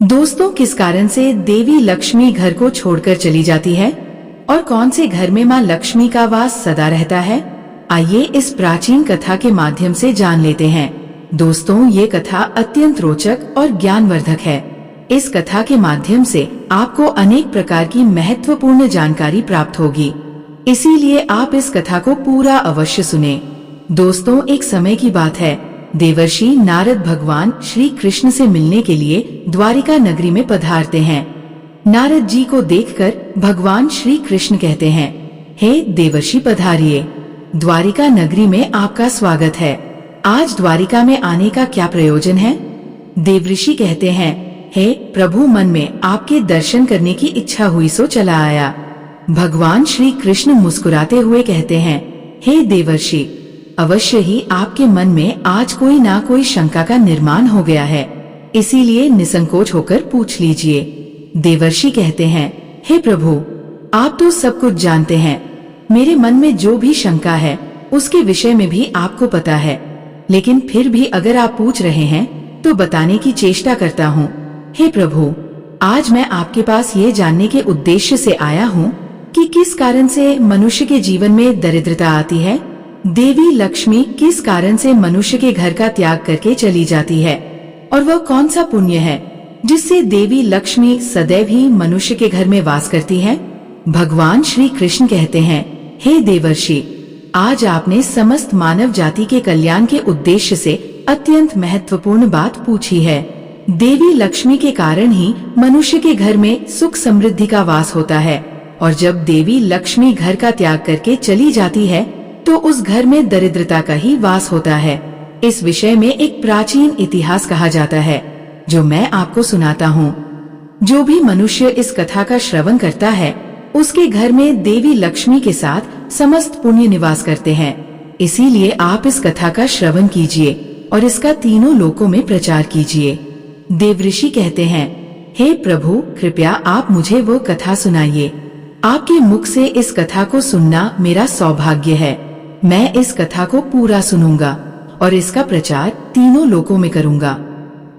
दोस्तों, किस कारण से देवी लक्ष्मी घर को छोड़कर चली जाती है और कौन से घर में मां लक्ष्मी का वास सदा रहता है? आइए इस प्राचीन कथा के माध्यम से जान लेते हैं। दोस्तों, ये कथा अत्यंत रोचक और ज्ञानवर्धक है। इस कथा के माध्यम से आपको अनेक प्रकार की महत्वपूर्ण जानकारी प्राप्त होगी, इसीलिए आप इस कथा को पूरा अवश्य सुने। दोस्तों, एक समय की बात है। देवर्षि नारद भगवान श्री कृष्ण से मिलने के लिए द्वारिका नगरी में पधारते हैं। नारद जी को देखकर भगवान श्री कृष्ण कहते हैं, हे देवर्षि पधारिए, द्वारिका नगरी में आपका स्वागत है। आज द्वारिका में आने का क्या प्रयोजन है? देवर्षि कहते हैं, हे प्रभु, मन में आपके दर्शन करने की इच्छा हुई सो चला आया। भगवान श्री कृष्ण मुस्कुराते हुए कहते हैं, हे देवर्षि, अवश्य ही आपके मन में आज कोई ना कोई शंका का निर्माण हो गया है, इसीलिए निसंकोच होकर पूछ लीजिए। देवर्षि कहते हैं, हे प्रभु, आप तो सब कुछ जानते हैं। मेरे मन में जो भी शंका है उसके विषय में भी आपको पता है, लेकिन फिर भी अगर आप पूछ रहे हैं तो बताने की चेष्टा करता हूँ। हे प्रभु, आज मैं आपके पास ये जानने के उद्देश्य से आया हूँ कि किस कारण से मनुष्य के जीवन में दरिद्रता आती है। देवी लक्ष्मी किस कारण से मनुष्य के घर का त्याग करके चली जाती है और वह कौन सा पुण्य है जिससे देवी लक्ष्मी सदैव ही मनुष्य के घर में वास करती है? भगवान श्री कृष्ण कहते हैं, हे देवर्षि, आज आपने समस्त मानव जाति के कल्याण के उद्देश्य से अत्यंत महत्वपूर्ण बात पूछी है। देवी लक्ष्मी के कारण ही मनुष्य के घर में सुख समृद्धि का वास होता है, और जब देवी लक्ष्मी घर का त्याग करके चली जाती है तो उस घर में दरिद्रता का ही वास होता है। इस विषय में एक प्राचीन इतिहास कहा जाता है, जो मैं आपको सुनाता हूँ। जो भी मनुष्य इस कथा का श्रवण करता है उसके घर में देवी लक्ष्मी के साथ समस्त पुण्य निवास करते हैं। इसीलिए आप इस कथा का श्रवण कीजिए और इसका तीनों लोकों में प्रचार कीजिए। देवर्षि कहते हैं, हे प्रभु, कृपया आप मुझे वो कथा सुनाइए। आपके मुख से इस कथा को सुनना मेरा सौभाग्य है। मैं इस कथा को पूरा सुनूंगा और इसका प्रचार तीनों लोकों में करूंगा।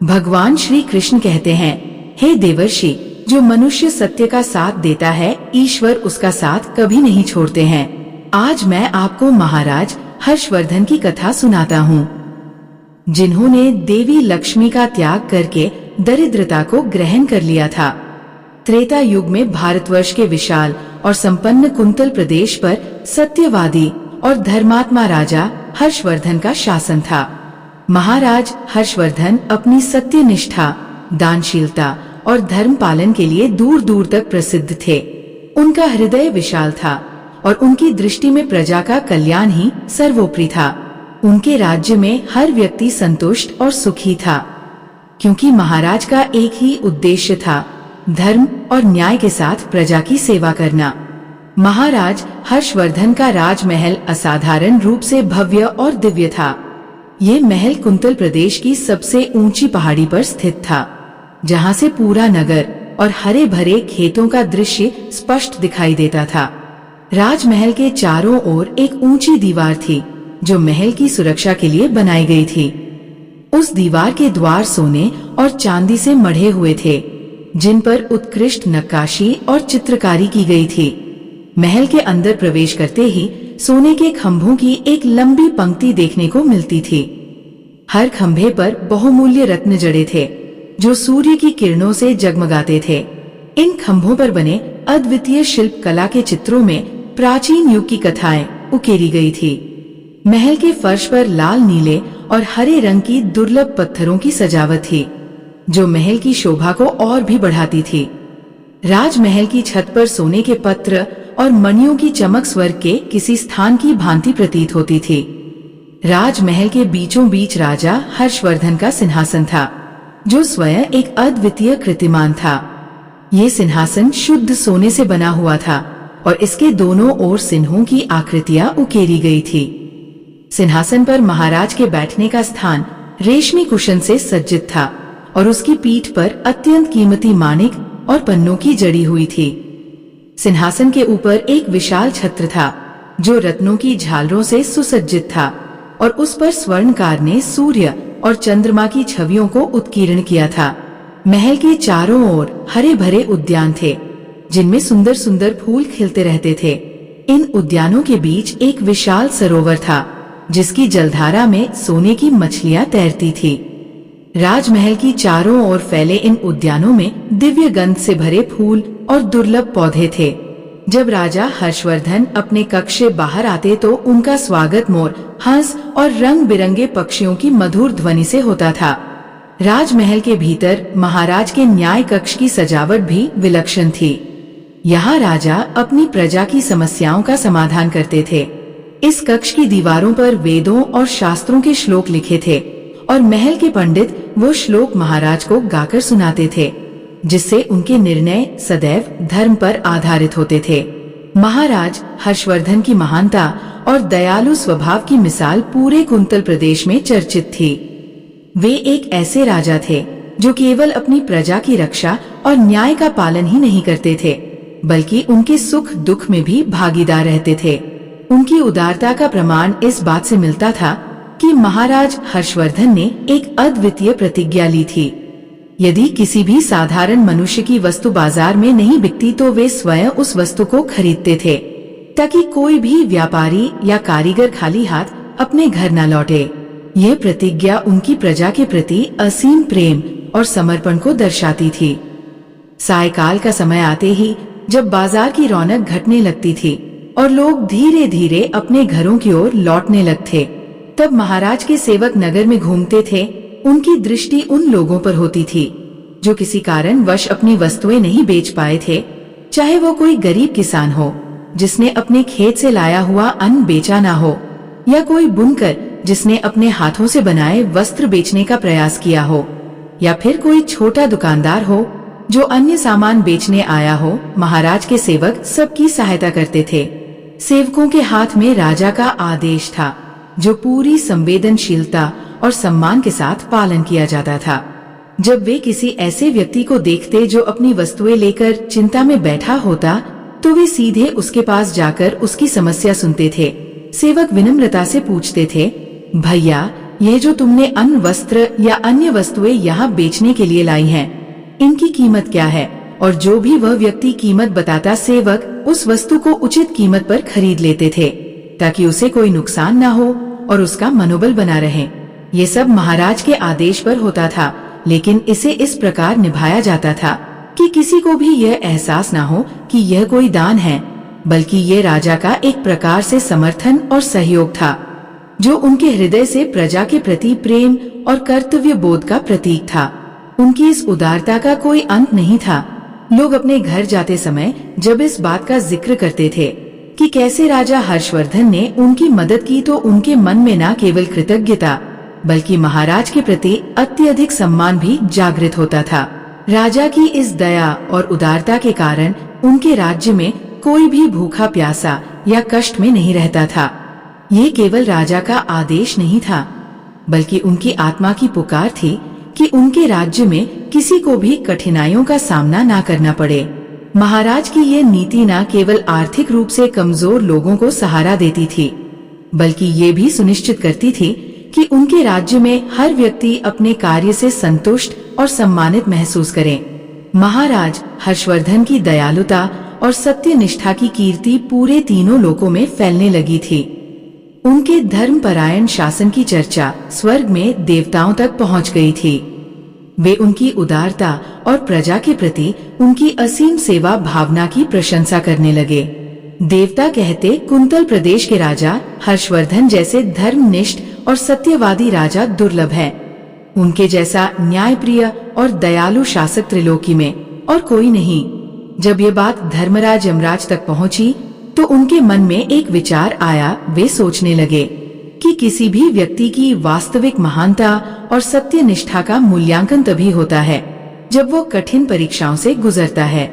भगवान श्री कृष्ण कहते हैं, हे देवर्षि, जो मनुष्य सत्य का साथ देता है ईश्वर उसका साथ कभी नहीं छोड़ते हैं। आज मैं आपको महाराज हर्षवर्धन की कथा सुनाता हूँ, जिन्होंने देवी लक्ष्मी का त्याग करके दरिद्रता को ग्रहण कर लिया था। त्रेता युग में भारतवर्ष के विशाल और संपन्न कुंतल प्रदेश पर सत्यवादी और धर्मात्मा राजा हर्षवर्धन का शासन था। महाराज हर्षवर्धन अपनी सत्यनिष्ठा, दानशीलता और धर्म पालन के लिए दूर दूर तक प्रसिद्ध थे। उनका हृदय विशाल था और उनकी दृष्टि में प्रजा का कल्याण ही सर्वोपरि था। उनके राज्य में हर व्यक्ति संतुष्ट और सुखी था, क्योंकि महाराज का एक ही उद्देश्य था, धर्म और न्याय के साथ प्रजा की सेवा करना। महाराज हर्षवर्धन का राजमहल असाधारण रूप से भव्य और दिव्य था। ये महल कुंतल प्रदेश की सबसे ऊंची पहाड़ी पर स्थित था, जहाँ से पूरा नगर और हरे भरे खेतों का दृश्य स्पष्ट दिखाई देता था। राजमहल के चारों ओर एक ऊंची दीवार थी, जो महल की सुरक्षा के लिए बनाई गई थी। उस दीवार के द्वार सोने और चांदी से मढ़े हुए थे, जिन पर उत्कृष्ट नक्काशी और चित्रकारी की गई थी। महल के अंदर प्रवेश करते ही सोने के खंभों की एक लंबी पंक्ति देखने को मिलती थी। हर खंभे पर बहुमूल्य रत्न जड़े थे, जो सूर्य की किरणों से जगमगाते थे। इन खंभों पर बने अद्वितीय शिल्प कला के चित्रों में प्राचीन युग की कथाएं उकेरी गई थी। महल के फर्श पर लाल, नीले और हरे रंग की दुर्लभ पत्थरों की सजावट थी, जो महल की शोभा को और भी बढ़ाती थी। राजमहल की छत पर सोने के पत्र और मणियों की चमक स्वर्ग के किसी स्थान की भांति प्रतीत होती थी। राजमहल के बीचों बीच राजा हर्षवर्धन का सिंहासन था, जो स्वयं एक अद्वितीय कीर्तिमान था। ये सिंहासन शुद्ध सोने से बना हुआ था और इसके दोनों ओर सिंहों की आकृतियां उकेरी गई थी। सिंहासन पर महाराज के बैठने का स्थान रेशमी कुशन से सज्जित था और उसकी पीठ पर अत्यंत कीमती माणिक और पन्नों की जड़ी हुई थी। सिंहासन के ऊपर एक विशाल छत्र था, जो रत्नों की झालरों से सुसज्जित था और उस पर स्वर्णकार ने सूर्य और चंद्रमा की छवियों को उत्कीर्ण किया था। महल के चारों ओर हरे भरे उद्यान थे, जिनमें सुंदर सुंदर फूल खिलते रहते थे। इन उद्यानों के बीच एक विशाल सरोवर था, जिसकी जलधारा में सोने की मछलियां तैरती थी। राजमहल की चारों ओर फैले इन उद्यानों में दिव्य गंध से भरे फूल और दुर्लभ पौधे थे। जब राजा हर्षवर्धन अपने कक्ष से बाहर आते तो उनका स्वागत मोर, हंस और रंग बिरंगे पक्षियों की मधुर ध्वनि से होता था। राजमहल के भीतर महाराज के न्याय कक्ष की सजावट भी विलक्षण थी। यहाँ राजा अपनी प्रजा की समस्याओं का समाधान करते थे। इस कक्ष की दीवारों पर वेदों और शास्त्रों के श्लोक लिखे थे और महल के पंडित वो श्लोक महाराज को गाकर सुनाते थे, जिससे उनके निर्णय सदैव धर्म पर आधारित होते थे। महाराज हर्षवर्धन की महानता और दयालु स्वभाव की मिसाल पूरे कुंतल प्रदेश में चर्चित थी। वे एक ऐसे राजा थे जो केवल अपनी प्रजा की रक्षा और न्याय का पालन ही नहीं करते थे, बल्कि उनके सुख दुख में भी भागीदार रहते थे। उनकी उदारता का प्रमाण इस बात से मिलता था कि महाराज हर्षवर्धन ने एक अद्वितीय प्रतिज्ञा ली थी। यदि किसी भी साधारण मनुष्य की वस्तु बाजार में नहीं बिकती तो वे स्वयं उस वस्तु को खरीदते थे, ताकि कोई भी व्यापारी या कारीगर खाली हाथ अपने घर न लौटे। यह प्रतिज्ञा उनकी प्रजा के प्रति असीम प्रेम और समर्पण को दर्शाती थी। सायकाल का समय आते ही जब बाजार की रौनक घटने लगती थी और लोग धीरे धीरे अपने घरों की ओर लौटने लगते, तब महाराज के सेवक नगर में घूमते थे। उनकी दृष्टि उन लोगों पर होती थी जो किसी कारण वश अपनी वस्तुएं नहीं बेच पाए थे, चाहे वो कोई गरीब किसान हो जिसने अपने खेत से लाया हुआ अन्न बेचा ना हो, या कोई बुनकर जिसने अपने हाथों से बनाए वस्त्र बेचने का प्रयास किया हो, या फिर कोई छोटा दुकानदार हो जो अन्य सामान बेचने आया हो। महाराज के सेवक सबकी सहायता करते थे। सेवकों के हाथ में राजा का आदेश था, जो पूरी संवेदनशीलता और सम्मान के साथ पालन किया जाता था। जब वे किसी ऐसे व्यक्ति को देखते जो अपनी वस्तुएं लेकर चिंता में बैठा होता, तो वे सीधे उसके पास जाकर उसकी समस्या सुनते थे। सेवक विनम्रता से पूछते थे, भैया, ये जो तुमने अन्न वस्त्र या अन्य वस्तुएं यहाँ बेचने के लिए लाई हैं, इनकी कीमत क्या है? और जो भी वह व्यक्ति कीमत बताता, सेवक उस वस्तु को उचित कीमत पर खरीद लेते थे, ताकि उसे कोई नुकसान न हो और उसका मनोबल बना रहे। ये सब महाराज के आदेश पर होता था, लेकिन इसे इस प्रकार निभाया जाता था कि किसी को भी यह एहसास न हो कि यह कोई दान है, बल्कि ये राजा का एक प्रकार से समर्थन और सहयोग था, जो उनके हृदय से प्रजा के प्रति प्रेम और कर्तव्य बोध का प्रतीक था। उनकी इस उदारता का कोई अंत नहीं था। लोग अपने घर जाते समय जब इस बात का जिक्र करते थे कि कैसे राजा हर्षवर्धन ने उनकी मदद की, तो उनके मन में न केवल कृतज्ञता बल्कि महाराज के प्रति अत्यधिक सम्मान भी जागृत होता था। राजा की इस दया और उदारता के कारण उनके राज्य में कोई भी भूखा प्यासा या कष्ट में नहीं रहता था। ये केवल राजा का आदेश नहीं था, बल्कि उनकी आत्मा की पुकार थी कि उनके राज्य में किसी को भी कठिनाइयों का सामना ना करना पड़े। महाराज की ये नीति न केवल आर्थिक रूप से कमजोर लोगों को सहारा देती थी, बल्कि ये भी सुनिश्चित करती थी कि उनके राज्य में हर व्यक्ति अपने कार्य से संतुष्ट और सम्मानित महसूस करे। महाराज हर्षवर्धन की दयालुता और सत्यनिष्ठा की कीर्ति पूरे तीनों लोकों में फैलने लगी थी। उनके धर्मपरायण शासन की चर्चा स्वर्ग में देवताओं तक पहुंच गई थी। वे उनकी उदारता और प्रजा के प्रति उनकी असीम सेवा भावना की प्रशंसा करने लगे। देवता कहते, कुंतल प्रदेश के राजा हर्षवर्धन जैसे धर्मनिष्ठ और सत्यवादी राजा दुर्लभ है। उनके जैसा न्यायप्रिय और दयालु शासक त्रिलोकी में और कोई नहीं। जब ये बात धर्मराज यमराज तक पहुंची तो उनके मन में एक विचार आया। वे सोचने लगे कि किसी भी व्यक्ति की वास्तविक महानता और सत्यनिष्ठा का मूल्यांकन तभी होता है जब वो कठिन परीक्षाओं से गुजरता है।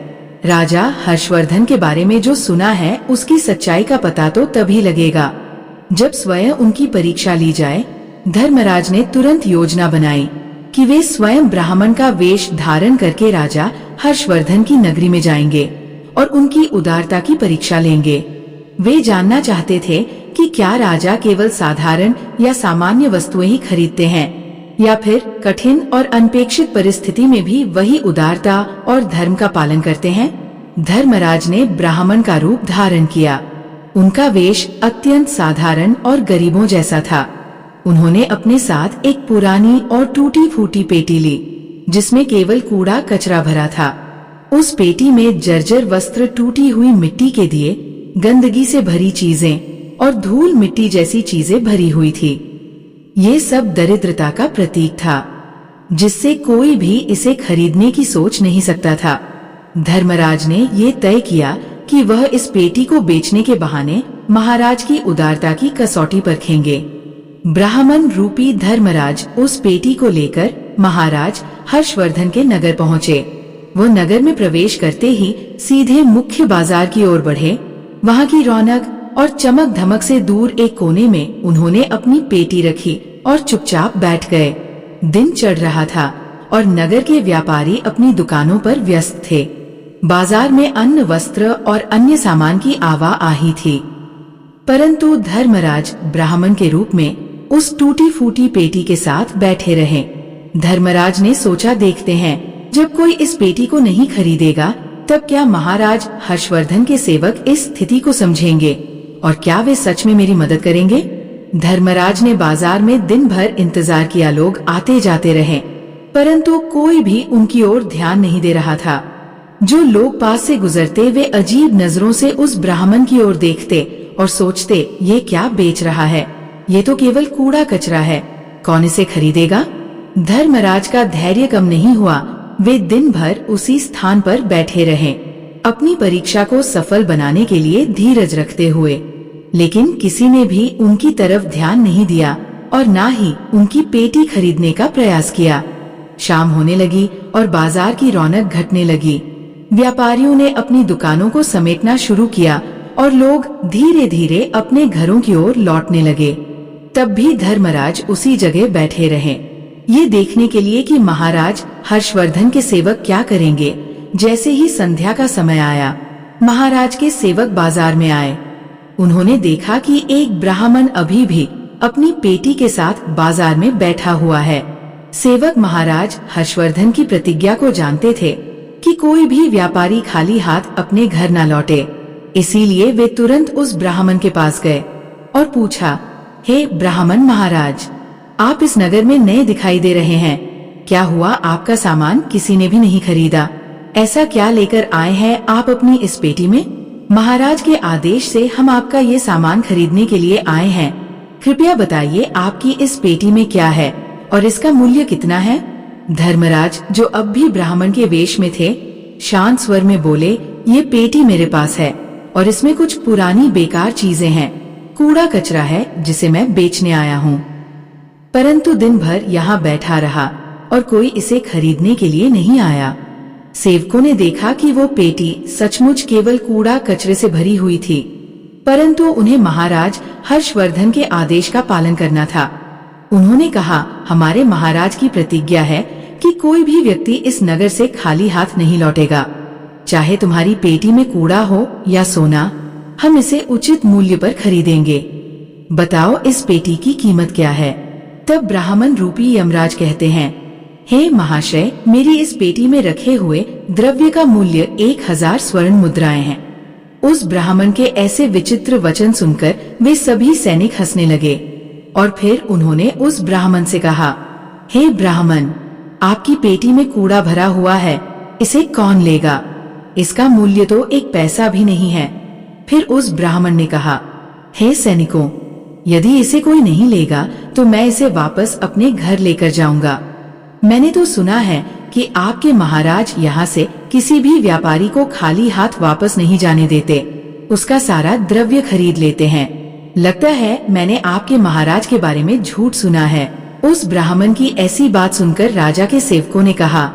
राजा हर्षवर्धन के बारे में जो सुना है उसकी सच्चाई का पता तो तभी लगेगा जब स्वयं उनकी परीक्षा ली जाए। धर्मराज ने तुरंत योजना बनाई कि वे स्वयं ब्राह्मण का वेश धारण करके राजा हर्षवर्धन की नगरी में जाएंगे और उनकी उदारता की परीक्षा लेंगे। वे जानना चाहते थे कि क्या राजा केवल साधारण या सामान्य वस्तुएं ही खरीदते हैं, या फिर कठिन और अनपेक्षित परिस्थिति में भी वही उदारता और धर्म का पालन करते हैं। धर्मराज ने ब्राह्मण का रूप धारण किया। उनका वेश अत्यंत साधारण और गरीबों जैसा था। उन्होंने अपने साथ एक पुरानी और टूटी फूटी पेटी ली, जिसमें केवल कूड़ा कचरा भरा था। उस पेटी में जर्जर वस्त्र, टूटी हुई मिट्टी के दिए, गंदगी से भरी चीजें और धूल मिट्टी जैसी चीजें भरी हुई थी। ये सब दरिद्रता का प्रतीक था, जिससे कोई भी इसे खरीदने की सोच नहीं सकता था। धर्मराज ने ये तय किया कि वह इस पेटी को बेचने के बहाने महाराज की उदारता की कसौटी परखेंगे। ब्राह्मण रूपी धर्मराज उस पेटी को लेकर महाराज हर्षवर्धन के नगर पहुँचे। वो नगर में प्रवेश करते ही सीधे मुख्य बाजार की ओर बढ़े। वहाँ की रौनक और चमक धमक से दूर एक कोने में उन्होंने अपनी पेटी रखी और चुपचाप बैठ गए। दिन चढ़ रहा था और नगर के व्यापारी अपनी दुकानों पर व्यस्त थे। बाजार में अन्न, वस्त्र और अन्य सामान की आवाआही थी, परंतु धर्मराज ब्राह्मण के रूप में उस टूटी फूटी पेटी के साथ बैठे रहे। धर्मराज ने सोचा, देखते हैं जब कोई इस पेटी को नहीं खरीदेगा तब क्या महाराज हर्षवर्धन के सेवक इस स्थिति को समझेंगे और क्या वे सच में मेरी मदद करेंगे। धर्मराज ने बाजार में दिन भर इंतजार किया। लोग आते जाते रहे, परंतु कोई भी उनकी ओर ध्यान नहीं दे रहा था। जो लोग पास से गुजरते वे अजीब नजरों से उस ब्राह्मण की ओर देखते और सोचते, ये क्या बेच रहा है, ये तो केवल कूड़ा कचरा है, कौन इसे खरीदेगा। धर्मराज का धैर्य कम नहीं हुआ। वे दिन भर उसी स्थान पर बैठे रहे, अपनी परीक्षा को सफल बनाने के लिए धीरज रखते हुए, लेकिन किसी ने भी उनकी तरफ ध्यान नहीं दिया और ना ही उनकी पेटी खरीदने का प्रयास किया। शाम होने लगी और बाजार की रौनक घटने लगी। व्यापारियों ने अपनी दुकानों को समेटना शुरू किया और लोग धीरे धीरे अपने घरों की ओर लौटने लगे। तब भी धर्मराज उसी जगह बैठे रहे, ये देखने के लिए कि महाराज हर्षवर्धन के सेवक क्या करेंगे। जैसे ही संध्या का समय आया, महाराज के सेवक बाजार में आए। उन्होंने देखा कि एक ब्राह्मण अभी भी अपनी पेटी के साथ बाजार में बैठा हुआ है। सेवक महाराज हर्षवर्धन की प्रतिज्ञा को जानते थे कि कोई भी व्यापारी खाली हाथ अपने घर न लौटे। इसीलिए वे तुरंत उस ब्राह्मण के पास गए और पूछा, हे ब्राह्मण महाराज, आप इस नगर में नए दिखाई दे रहे हैं, क्या हुआ आपका सामान किसी ने भी नहीं खरीदा, ऐसा क्या लेकर आए हैं आप अपनी इस पेटी में। महाराज के आदेश से हम आपका ये सामान खरीदने के लिए आए हैं, कृपया बताइए आपकी इस पेटी में क्या है और इसका मूल्य कितना है। धर्मराज, जो अब भी ब्राह्मण के वेश में थे, शांत स्वर में बोले, ये पेटी मेरे पास है और इसमें कुछ पुरानी बेकार चीजें हैं, कूड़ा कचरा है जिसे मैं बेचने आया हूँ। परंतु दिन भर यहाँ बैठा रहा और कोई इसे खरीदने के लिए नहीं आया। सेवकों ने देखा कि वो पेटी सचमुच केवल कूड़ा कचरे से भरी हुई थी, परंतु उन्हें महाराज हर्षवर्धन के आदेश का पालन करना था। उन्होंने कहा, हमारे महाराज की प्रतिज्ञा है कि कोई भी व्यक्ति इस नगर से खाली हाथ नहीं लौटेगा, चाहे तुम्हारी पेटी में कूड़ा हो या सोना, हम इसे उचित मूल्य पर खरीदेंगे। बताओ इस पेटी की कीमत क्या है। तब ब्राह्मण रूपी यमराज कहते हैं, हे महाशय, मेरी इस पेटी में रखे हुए द्रव्य का मूल्य 1000 स्वर्ण मुद्राएं हैं। उस ब्राह्मण के ऐसे विचित्र वचन सुनकर वे सभी सैनिक हंसने लगे और फिर उन्होंने उस ब्राह्मण से कहा, हे ब्राह्मण, आपकी पेटी में कूड़ा भरा हुआ है, इसे कौन लेगा, इसका मूल्य तो 1 पैसा भी नहीं है। फिर उस ब्राह्मण ने कहा, हे सैनिकों, यदि इसे कोई नहीं लेगा तो मैं इसे वापस अपने घर लेकर जाऊंगा। मैंने तो सुना है कि आपके महाराज यहाँ से किसी भी व्यापारी को खाली हाथ वापस नहीं जाने देते, उसका सारा द्रव्य खरीद लेते हैं। लगता है मैंने आपके महाराज के बारे में झूठ सुना है। उस ब्राह्मण की ऐसी बात सुनकर राजा के सेवकों ने कहा,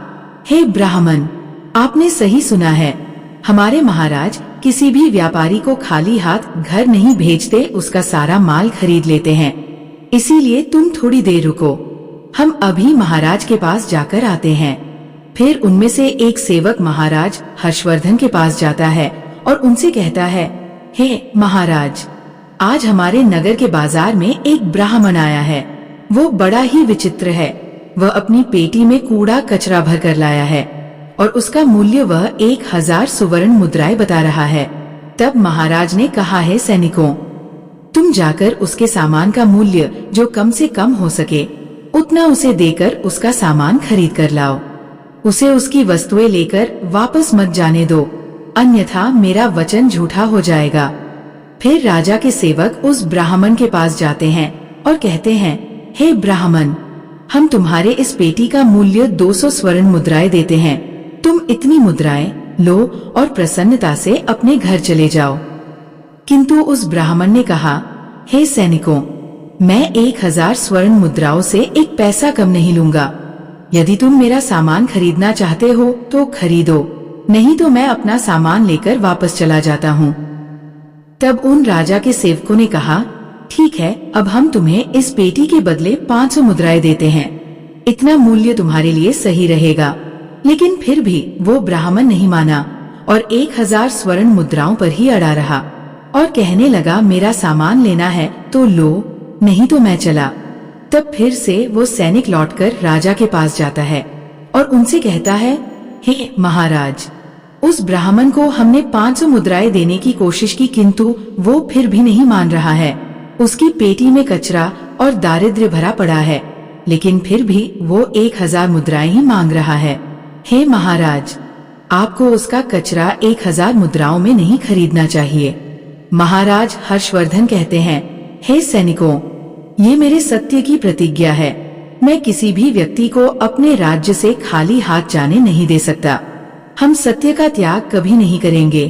हे ब्राह्मण, आपने सही सुना है, हमारे महाराज किसी भी व्यापारी को खाली हाथ घर नहीं भेजते, उसका सारा माल खरीद लेते हैं। इसीलिए तुम थोड़ी देर रुको, हम अभी महाराज के पास जाकर आते हैं। फिर उनमें से एक सेवक महाराज हर्षवर्धन के पास जाता है और उनसे कहता है, हे महाराज, आज हमारे नगर के बाजार में एक ब्राह्मण आया है। वो बड़ा ही विचित्र है, वह अपनी पेटी में कूड़ा कचरा भर कर लाया है और उसका मूल्य वह 1000 सुवर्ण मुद्राएं बता रहा है। तब महाराज ने कहा है सैनिकों, तुम जाकर उसके सामान का मूल्य जो कम से कम हो सके उतना उसे देकर उसका सामान खरीद कर लाओ। उसे उसकी वस्तुएं लेकर वापस मत जाने दो, अन्यथा मेरा वचन झूठा हो जाएगा। फिर राजा के सेवक उस ब्राह्मण के पास जाते हैं और कहते हैं, हे ब्राह्मण, हम तुम्हारे इस पेटी का मूल्य 200 स्वर्ण मुद्राएं देते हैं। तुम इतनी मुद्राएं लो और प्रसन्नता से अपने घर चले जाओ। किंतु उस ब्राह्मण ने कहा, हे सैनिकों, मैं 1000 स्वर्ण मुद्राओं से एक पैसा कम नहीं लूंगा। यदि तुम मेरा सामान खरीदना चाहते हो तो खरीदो, नहीं तो मैं अपना सामान लेकर वापस चला जाता हूँ। तब उन राजा के सेवकों ने कहा, ठीक है, अब हम तुम्हें इस पेटी के बदले 500 मुद्राएं देते हैं। इतना मूल्य तुम्हारे लिए सही रहेगा। लेकिन फिर भी वो ब्राह्मण नहीं माना और 1000 स्वर्ण मुद्राओं पर ही अड़ा रहा और कहने लगा, मेरा सामान लेना है तो लो, नहीं तो मैं चला। तब फिर से वो सैनिक लौटकर राजा के पास जाता है और उनसे कहता है, हे महाराज, उस ब्राह्मण को हमने 500 मुद्राएं देने की कोशिश की, किंतु वो फिर भी नहीं मान रहा है। उसकी पेटी में कचरा और दारिद्र्य भरा पड़ा है, लेकिन फिर भी वो 1000 मुद्राएं ही मांग रहा है। हे महाराज, आपको उसका कचरा 1000 मुद्राओं में नहीं खरीदना चाहिए। महाराज हर्षवर्धन कहते हैं, हे सैनिकों, ये मेरे सत्य की प्रतिज्ञा है। मैं किसी भी व्यक्ति को अपने राज्य से खाली हाथ जाने नहीं दे सकता। हम सत्य का त्याग कभी नहीं करेंगे।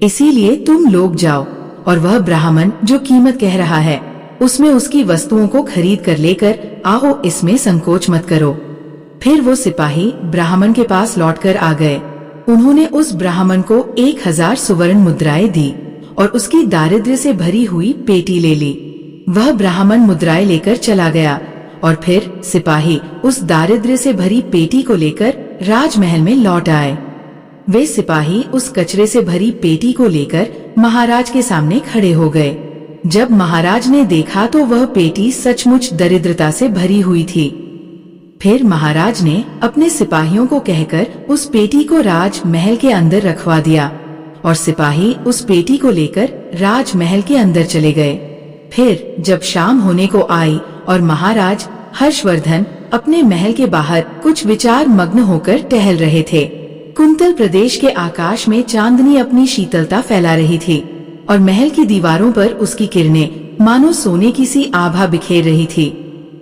इसीलिए तुम लोग जाओ और वह ब्राह्मण जो कीमत कह रहा है उसमें उसकी वस्तुओं को खरीद कर लेकर आओ, इसमें संकोच मत करो। फिर वो सिपाही ब्राह्मण के पास लौटकर आ गए। उन्होंने उस ब्राह्मण को 1000 सुवर्ण मुद्राएं दी और उसकी दारिद्र्य से भरी हुई पेटी ले ली। वह ब्राह्मण मुद्राएं लेकर चला गया और फिर सिपाही उस दारिद्र्य से भरी पेटी को लेकर राजमहल में लौट आए। वे सिपाही उस कचरे से भरी पेटी को लेकर महाराज के सामने खड़े हो गए। जब महाराज ने देखा तो वह पेटी सचमुच दरिद्रता से भरी हुई थी। फिर महाराज ने अपने सिपाहियों को कहकर उस पेटी को राजमहल के अंदर रखवा दिया और सिपाही उस पेटी को लेकर राजमहल के अंदर चले गए। फिर जब शाम होने को आई और महाराज हर्षवर्धन अपने महल के बाहर कुछ विचार मग्न होकर टहल रहे थे, कुंतल प्रदेश के आकाश में चांदनी अपनी शीतलता फैला रही थी और महल की दीवारों पर उसकी किरणें मानो सोने की सी आभा बिखेर रही थी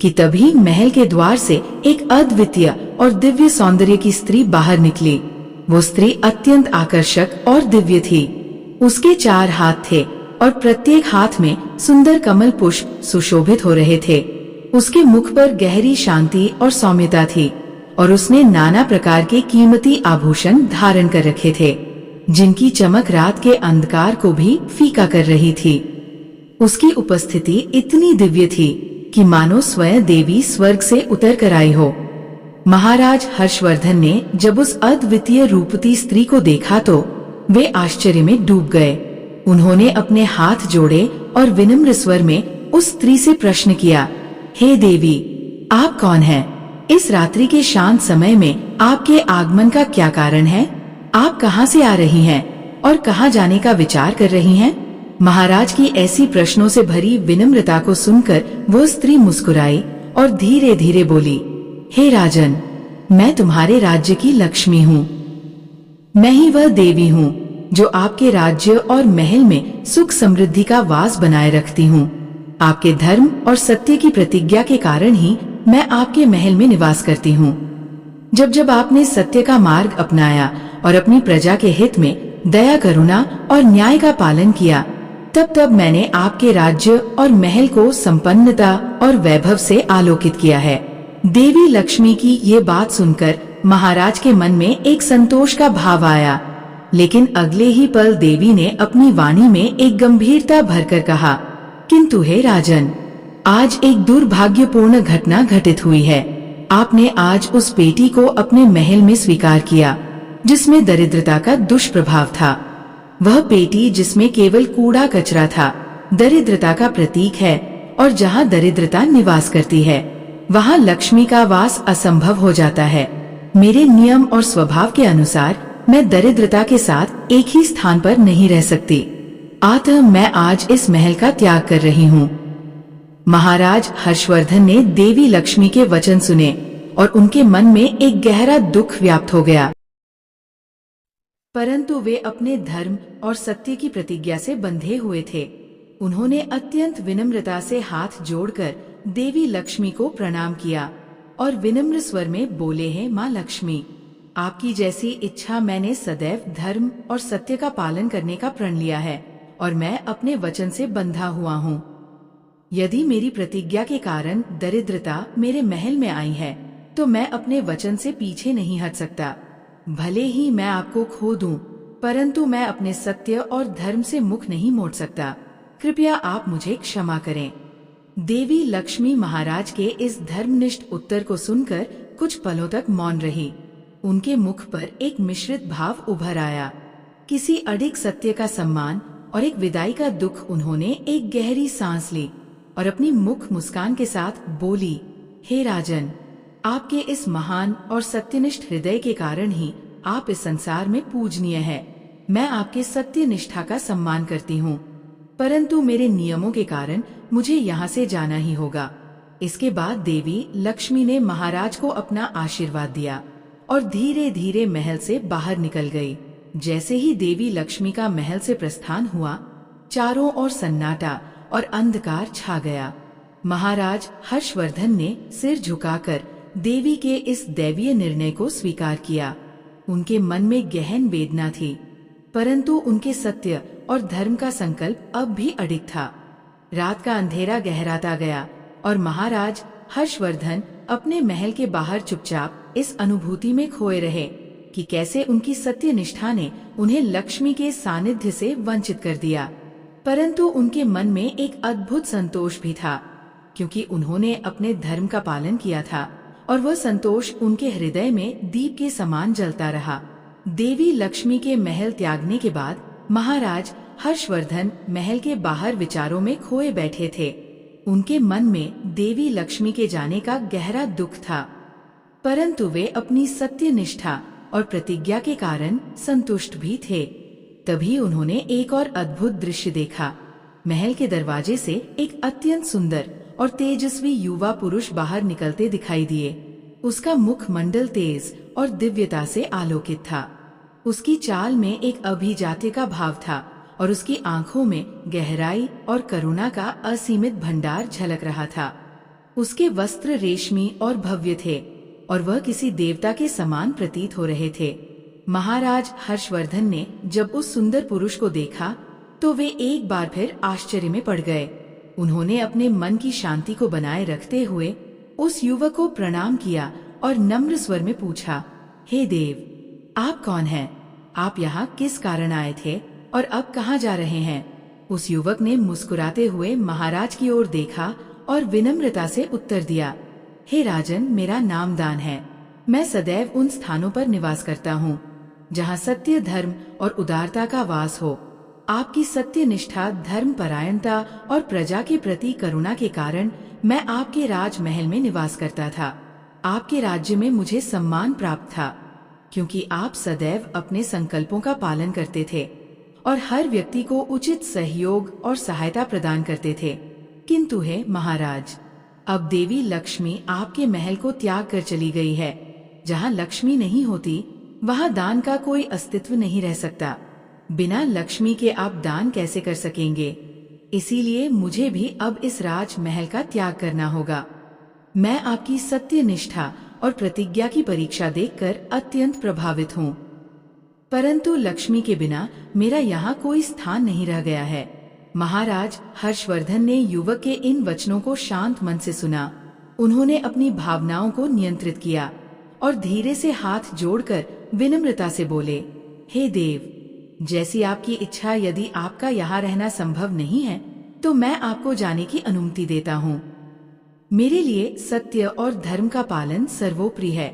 कि तभी महल के द्वार से एक अद्वितीय और दिव्य सौंदर्य की स्त्री बाहर निकली। वो स्त्री अत्यंत आकर्षक और दिव्य थी। उसके 4 हाथ थे और प्रत्येक हाथ में सुंदर कमल पुष्प सुशोभित हो रहे थे। उसके मुख पर गहरी शांति और सौम्यता थी और उसने नाना प्रकार के कीमती आभूषण धारण कर रखे थे, जिनकी चमक रात के अंधकार को भी फीका कर रही थी। उसकी उपस्थिति इतनी दिव्य थी कि मानो स्वयं देवी स्वर्ग से उतर कर आई हो। महाराज हर्षवर्धन ने जब उस अद्वितीय रूपवती स्त्री को देखा तो वे आश्चर्य में डूब गए। उन्होंने अपने हाथ जोड़े और विनम्र स्वर में उस स्त्री से प्रश्न किया, हे देवी, आप कौन हैं? इस रात्रि के शांत समय में आपके आगमन का क्या कारण है? आप कहाँ से आ रही हैं और कहाँ जाने का विचार कर रही हैं? महाराज की ऐसी प्रश्नों से भरी विनम्रता को सुनकर वो स्त्री मुस्कुराई और धीरे धीरे बोली, हे राजन, मैं तुम्हारे राज्य की लक्ष्मी हूँ। मैं ही वह देवी हूँ जो आपके राज्य और महल में सुख समृद्धि का वास बनाए रखती हूँ। आपके धर्म और सत्य की प्रतिज्ञा के कारण ही मैं आपके महल में निवास करती हूँ। जब जब आपने सत्य का मार्ग अपनाया और अपनी प्रजा के हित में दया, करुणा और न्याय का पालन किया, तब तब मैंने आपके राज्य और महल को संपन्नता और वैभव से आलोकित किया है। देवी लक्ष्मी की ये बात सुनकर महाराज के मन में एक संतोष का भाव आया, लेकिन अगले ही पल देवी ने अपनी वाणी में एक गंभीरता भरकर कहा, किंतु हे राजन, आज एक दुर्भाग्यपूर्ण घटना घटित हुई है। आपने आज उस पेटी को अपने महल में स्वीकार किया जिसमें दरिद्रता का दुष्प्रभाव था। वह पेटी जिसमें केवल कूड़ा कचरा था, दरिद्रता का प्रतीक है और जहाँ दरिद्रता निवास करती है। वहाँ लक्ष्मी का वास असंभव हो जाता है। मेरे नियम और स्वभाव के अनुसार मैं दरिद्रता के साथ एक ही स्थान पर नहीं रह सकती। अतः मैं आज इस महल का त्याग कर रही हूँ। महाराज हर्षवर्धन ने देवी लक्ष्मी के वचन सुने और उनके मन में एक गहरा दुख व्याप्त हो गया। परंतु वे अपने धर्म और सत्य की प्रतिज्ञा से बंधे हुए थे। उन्होंने अत्यंत विनम्रता से हाथ जोड़कर देवी लक्ष्मी को प्रणाम किया और विनम्र स्वर में बोले हैं, माँ लक्ष्मी, आपकी जैसी इच्छा मैंने सदैव धर्म और सत्य का पालन करने का प्रण लिया है और मैं अपने वचन से बंधा हुआ हूँ। यदि मेरी प्रतिज्ञा के कारण दरिद्रता मेरे महल में आई है तो मैं अपने वचन से पीछे नहीं हट सकता। भले ही मैं आपको खो दूं, परंतु मैं अपने सत्य और धर्म से मुख नहीं मोड़ सकता। कृपया आप मुझे क्षमा करें। देवी लक्ष्मी महाराज के इस धर्मनिष्ठ उत्तर को सुनकर कुछ पलों तक मौन रही। उनके मुख पर एक मिश्रित भाव उभर आया, किसी अडिग सत्य का सम्मान और एक विदाई का दुख। उन्होंने एक गहरी सांस ली और अपनी मुख मुस्कान के साथ बोली, हे राजन, आपके इस महान और सत्यनिष्ठ हृदय के कारण ही आप इस संसार में पूजनीय हैं। मैं आपके सत्य निष्ठा का सम्मान करती हूँ, परंतु मेरे नियमों के कारण मुझे यहाँ से जाना ही होगा। इसके बाद देवी लक्ष्मी ने महाराज को अपना आशीर्वाद दिया और धीरे धीरे महल से बाहर निकल गई। जैसे ही देवी लक्ष्मी का महल से प्रस्थान हुआ, चारों ओर सन्नाटा और अंधकार छा गया। महाराज हर्षवर्धन ने सिर झुकाकर देवी के इस दैवीय निर्णय को स्वीकार किया। उनके मन में गहन वेदना थी, परंतु उनके सत्य और धर्म का संकल्प अब भी अडिग था। रात का अंधेरा गहराता गया और महाराज हर्षवर्धन अपने महल के बाहर चुपचाप इस अनुभूति में खोए रहे कि कैसे उनकी सत्य निष्ठा ने उन्हें लक्ष्मी के सानिध्य से वंचित कर दिया। परंतु उनके मन में एक अद्भुत संतोष भी था, क्योंकि उन्होंने अपने धर्म का पालन किया था और वह संतोष उनके हृदय में दीप के समान जलता रहा। देवी लक्ष्मी के महल त्यागने के बाद महाराज हर्षवर्धन महल के बाहर विचारों में खोए बैठे थे। उनके मन में देवी लक्ष्मी के जाने का गहरा दुख था, परंतु वे अपनी सत्य निष्ठा और प्रतिज्ञा के कारण संतुष्ट भी थे। तभी उन्होंने एक और अद्भुत दृश्य देखा। महल के दरवाजे से एक अत्यंत सुंदर और तेजस्वी युवा पुरुष बाहर निकलते दिखाई दिए। उसका मुखमंडल तेज और दिव्यता से आलोकित था। उसकी चाल में एक अभिजात्य का भाव था और उसकी आंखों में गहराई और करुणा का असीमित भंडार झलक रहा था। उसके वस्त्र रेशमी और भव्य थे और वह किसी देवता के समान प्रतीत हो रहे थे। महाराज हर्षवर्धन ने जब उस सुंदर पुरुष को देखा तो वे एक बार फिर आश्चर्य में पड़ गए। उन्होंने अपने मन की शांति को बनाए रखते हुए उस युवक को प्रणाम किया और नम्र स्वर में पूछा, हे देव, आप कौन हैं? आप यहाँ किस कारण आए थे और अब कहाँ जा रहे हैं? उस युवक ने मुस्कुराते हुए महाराज की ओर देखा और विनम्रता से उत्तर दिया, हे राजन, मेरा नाम दान है। मैं सदैव उन स्थानों पर निवास करता हूँ जहाँ सत्य, धर्म और उदारता का वास हो। आपकी सत्य निष्ठा, धर्म परायणता और प्रजा के प्रति करुणा के कारण मैं आपके राजमहल में निवास करता था। आपके राज्य में मुझे सम्मान प्राप्त था, क्योंकि आप सदैव अपने संकल्पों का पालन करते थे और हर व्यक्ति को उचित सहयोग और सहायता प्रदान करते थे। किंतु हे महाराज, अब देवी लक्ष्मी आपके महल को त्याग कर चली गई है। जहाँ लक्ष्मी नहीं होती वहाँ दान का कोई अस्तित्व नहीं रह सकता। बिना लक्ष्मी के आप दान कैसे कर सकेंगे? इसीलिए मुझे भी अब इस राजमहल का त्याग करना होगा। मैं आपकी सत्य निष्ठा और प्रतिज्ञा की परीक्षा देखकर अत्यंत प्रभावित हूँ, परंतु लक्ष्मी के बिना मेरा यहाँ कोई स्थान नहीं रह गया है। महाराज हर्षवर्धन ने युवक के इन वचनों को शांत मन से सुना। उन्होंने अपनी भावनाओं को नियंत्रित किया और धीरे से हाथ जोड़कर विनम्रता से बोले, हे देव, जैसी आपकी इच्छा। यदि आपका यहाँ रहना संभव नहीं है तो मैं आपको जाने की अनुमति देता हूँ। मेरे लिए सत्य और धर्म का पालन सर्वोपरि है।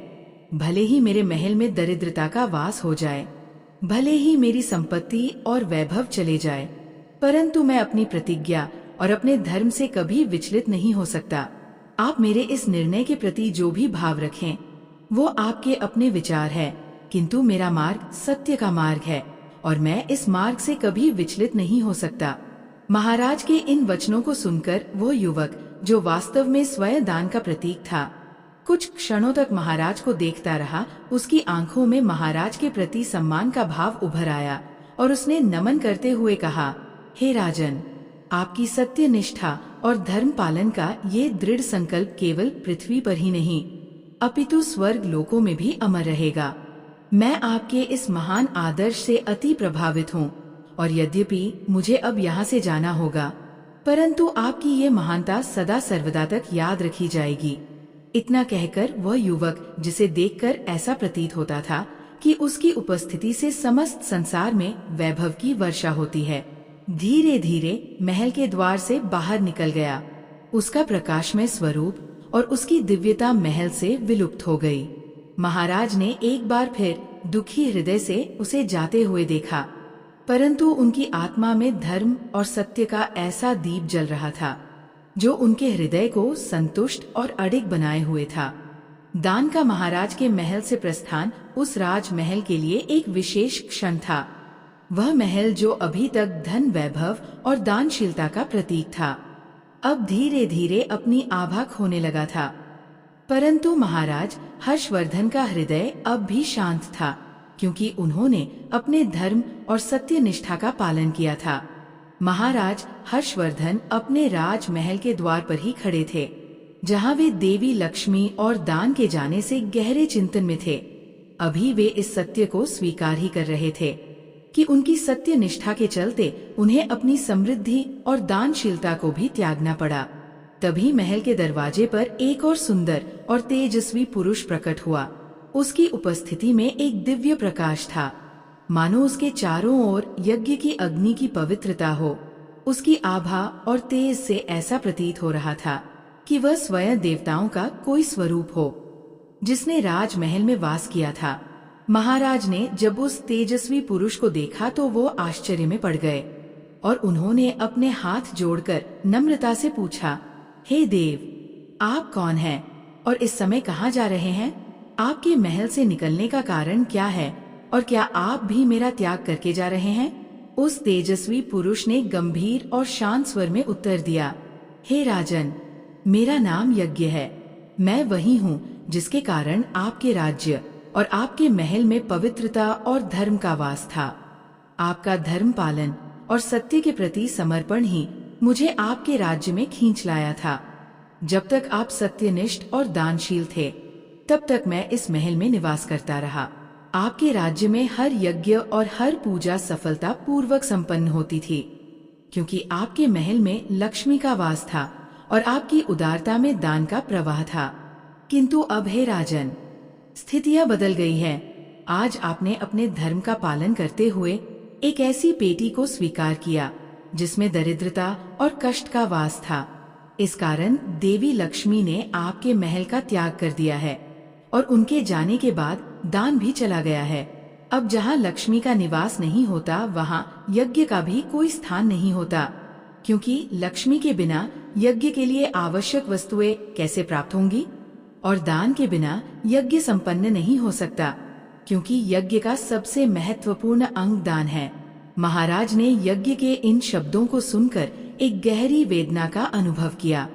भले ही मेरे महल में दरिद्रता का वास हो जाए, भले ही मेरी संपत्ति और वैभव चले जाए, परंतु मैं अपनी प्रतिज्ञा और अपने धर्म से कभी विचलित नहीं हो सकता। आप मेरे इस निर्णय के प्रति जो भी भाव रखें वो आपके अपने विचार है, किंतु मेरा मार्ग सत्य का मार्ग है और मैं इस मार्ग से कभी विचलित नहीं हो सकता। महाराज के इन वचनों को सुनकर वो युवक, जो वास्तव में स्वयं दान का प्रतीक था, कुछ क्षणों तक महाराज को देखता रहा। उसकी आंखों में महाराज के प्रति सम्मान का भाव उभर आया और उसने नमन करते हुए कहा, हे राजन, आपकी सत्य निष्ठा और धर्म पालन का ये दृढ़ संकल्प केवल पृथ्वी पर ही नहीं अपितु स्वर्ग लोकों में भी अमर रहेगा। मैं आपके इस महान आदर्श से अति प्रभावित हूँ और यद्यपि मुझे अब यहाँ से जाना होगा, परंतु आपकी ये महानता सदा सर्वदा तक याद रखी जाएगी। इतना कहकर वह युवक, जिसे देखकर ऐसा प्रतीत होता था कि उसकी उपस्थिति से समस्त संसार में वैभव की वर्षा होती है, धीरे धीरे महल के द्वार से बाहर निकल गया। उसका प्रकाशमय स्वरूप और उसकी दिव्यता महल से विलुप्त हो गई। महाराज ने एक बार फिर दुखी हृदय से उसे जाते हुए देखा, परंतु उनकी आत्मा में धर्म और सत्य का ऐसा दीप जल रहा था जो उनके हृदय को संतुष्ट और अडिग बनाए हुए था। दान का महाराज के महल से प्रस्थान उस राजमहल के लिए एक विशेष क्षण था। वह महल जो अभी तक धन, वैभव और दानशीलता का प्रतीक था, अब धीरे धीरे अपनी आभा खोने लगा था। परंतु महाराज हर्षवर्धन का हृदय अब भी शांत था, क्योंकि उन्होंने अपने धर्म और सत्य निष्ठा का पालन किया था। महाराज हर्षवर्धन अपने राजमहल के द्वार पर ही खड़े थे, जहाँ वे देवी लक्ष्मी और दान के जाने से गहरे चिंतन में थे। अभी वे इस सत्य को स्वीकार ही कर रहे थे कि उनकी सत्य निष्ठा के चलते उन्हें अपनी समृद्धि और दानशीलता को भी त्यागना पड़ा। तभी महल के दरवाजे पर एक और सुंदर और तेजस्वी पुरुष प्रकट हुआ। उसकी उपस्थिति में एक दिव्य प्रकाश था, मानो उसके चारों ओर यज्ञ की अग्नि की पवित्रता हो। उसकी आभा और तेज से ऐसा प्रतीत हो रहा था कि वह स्वयं देवताओं का कोई स्वरूप हो, जिसने राजमहल में वास किया था। महाराज ने जब उस तेजस्वी पुरुष को देखा तो वो आश्चर्य में पड़ गए और उन्होंने अपने हाथ जोड़कर नम्रता से पूछा, हे देव, आप कौन हैं और इस समय कहाँ जा रहे हैं? आपके महल से निकलने का कारण क्या है और क्या आप भी मेरा त्याग करके जा रहे हैं? उस तेजस्वी पुरुष ने गंभीर और शांत स्वर में उत्तर दिया, हे राजन, मेरा नाम यज्ञ है। मैं वही हूँ जिसके कारण आपके राज्य और आपके महल में पवित्रता और धर्म का वास था। आपका धर्म पालन और सत्य के प्रति समर्पण ही मुझे आपके राज्य में खींच लाया था। जब तक आप सत्यनिष्ठ और दानशील थे, तब तक मैं इस महल में निवास करता रहा। आपके राज्य में हर यज्ञ और हर पूजा सफलता पूर्वक संपन्न होती थी, क्योंकि आपके महल में लक्ष्मी का वास था और आपकी उदारता में दान का प्रवाह था। किंतु अब हे राजन, स्थितियां बदल गई है। आज आपने अपने धर्म का पालन करते हुए एक ऐसी पेटी को स्वीकार किया जिसमें दरिद्रता और कष्ट का वास था। इस कारण देवी लक्ष्मी ने आपके महल का त्याग कर दिया है और उनके जाने के बाद दान भी चला गया है। अब जहाँ लक्ष्मी का निवास नहीं होता, वहाँ यज्ञ का भी कोई स्थान नहीं होता, क्योंकि लक्ष्मी के बिना यज्ञ के लिए आवश्यक वस्तुएं कैसे प्राप्त होंगी और दान के बिना यज्ञ संपन्न नहीं हो सकता, क्योंकि यज्ञ का सबसे महत्वपूर्ण अंग दान है। महाराज ने यज्ञ के इन शब्दों को सुनकर एक गहरी वेदना का अनुभव किया,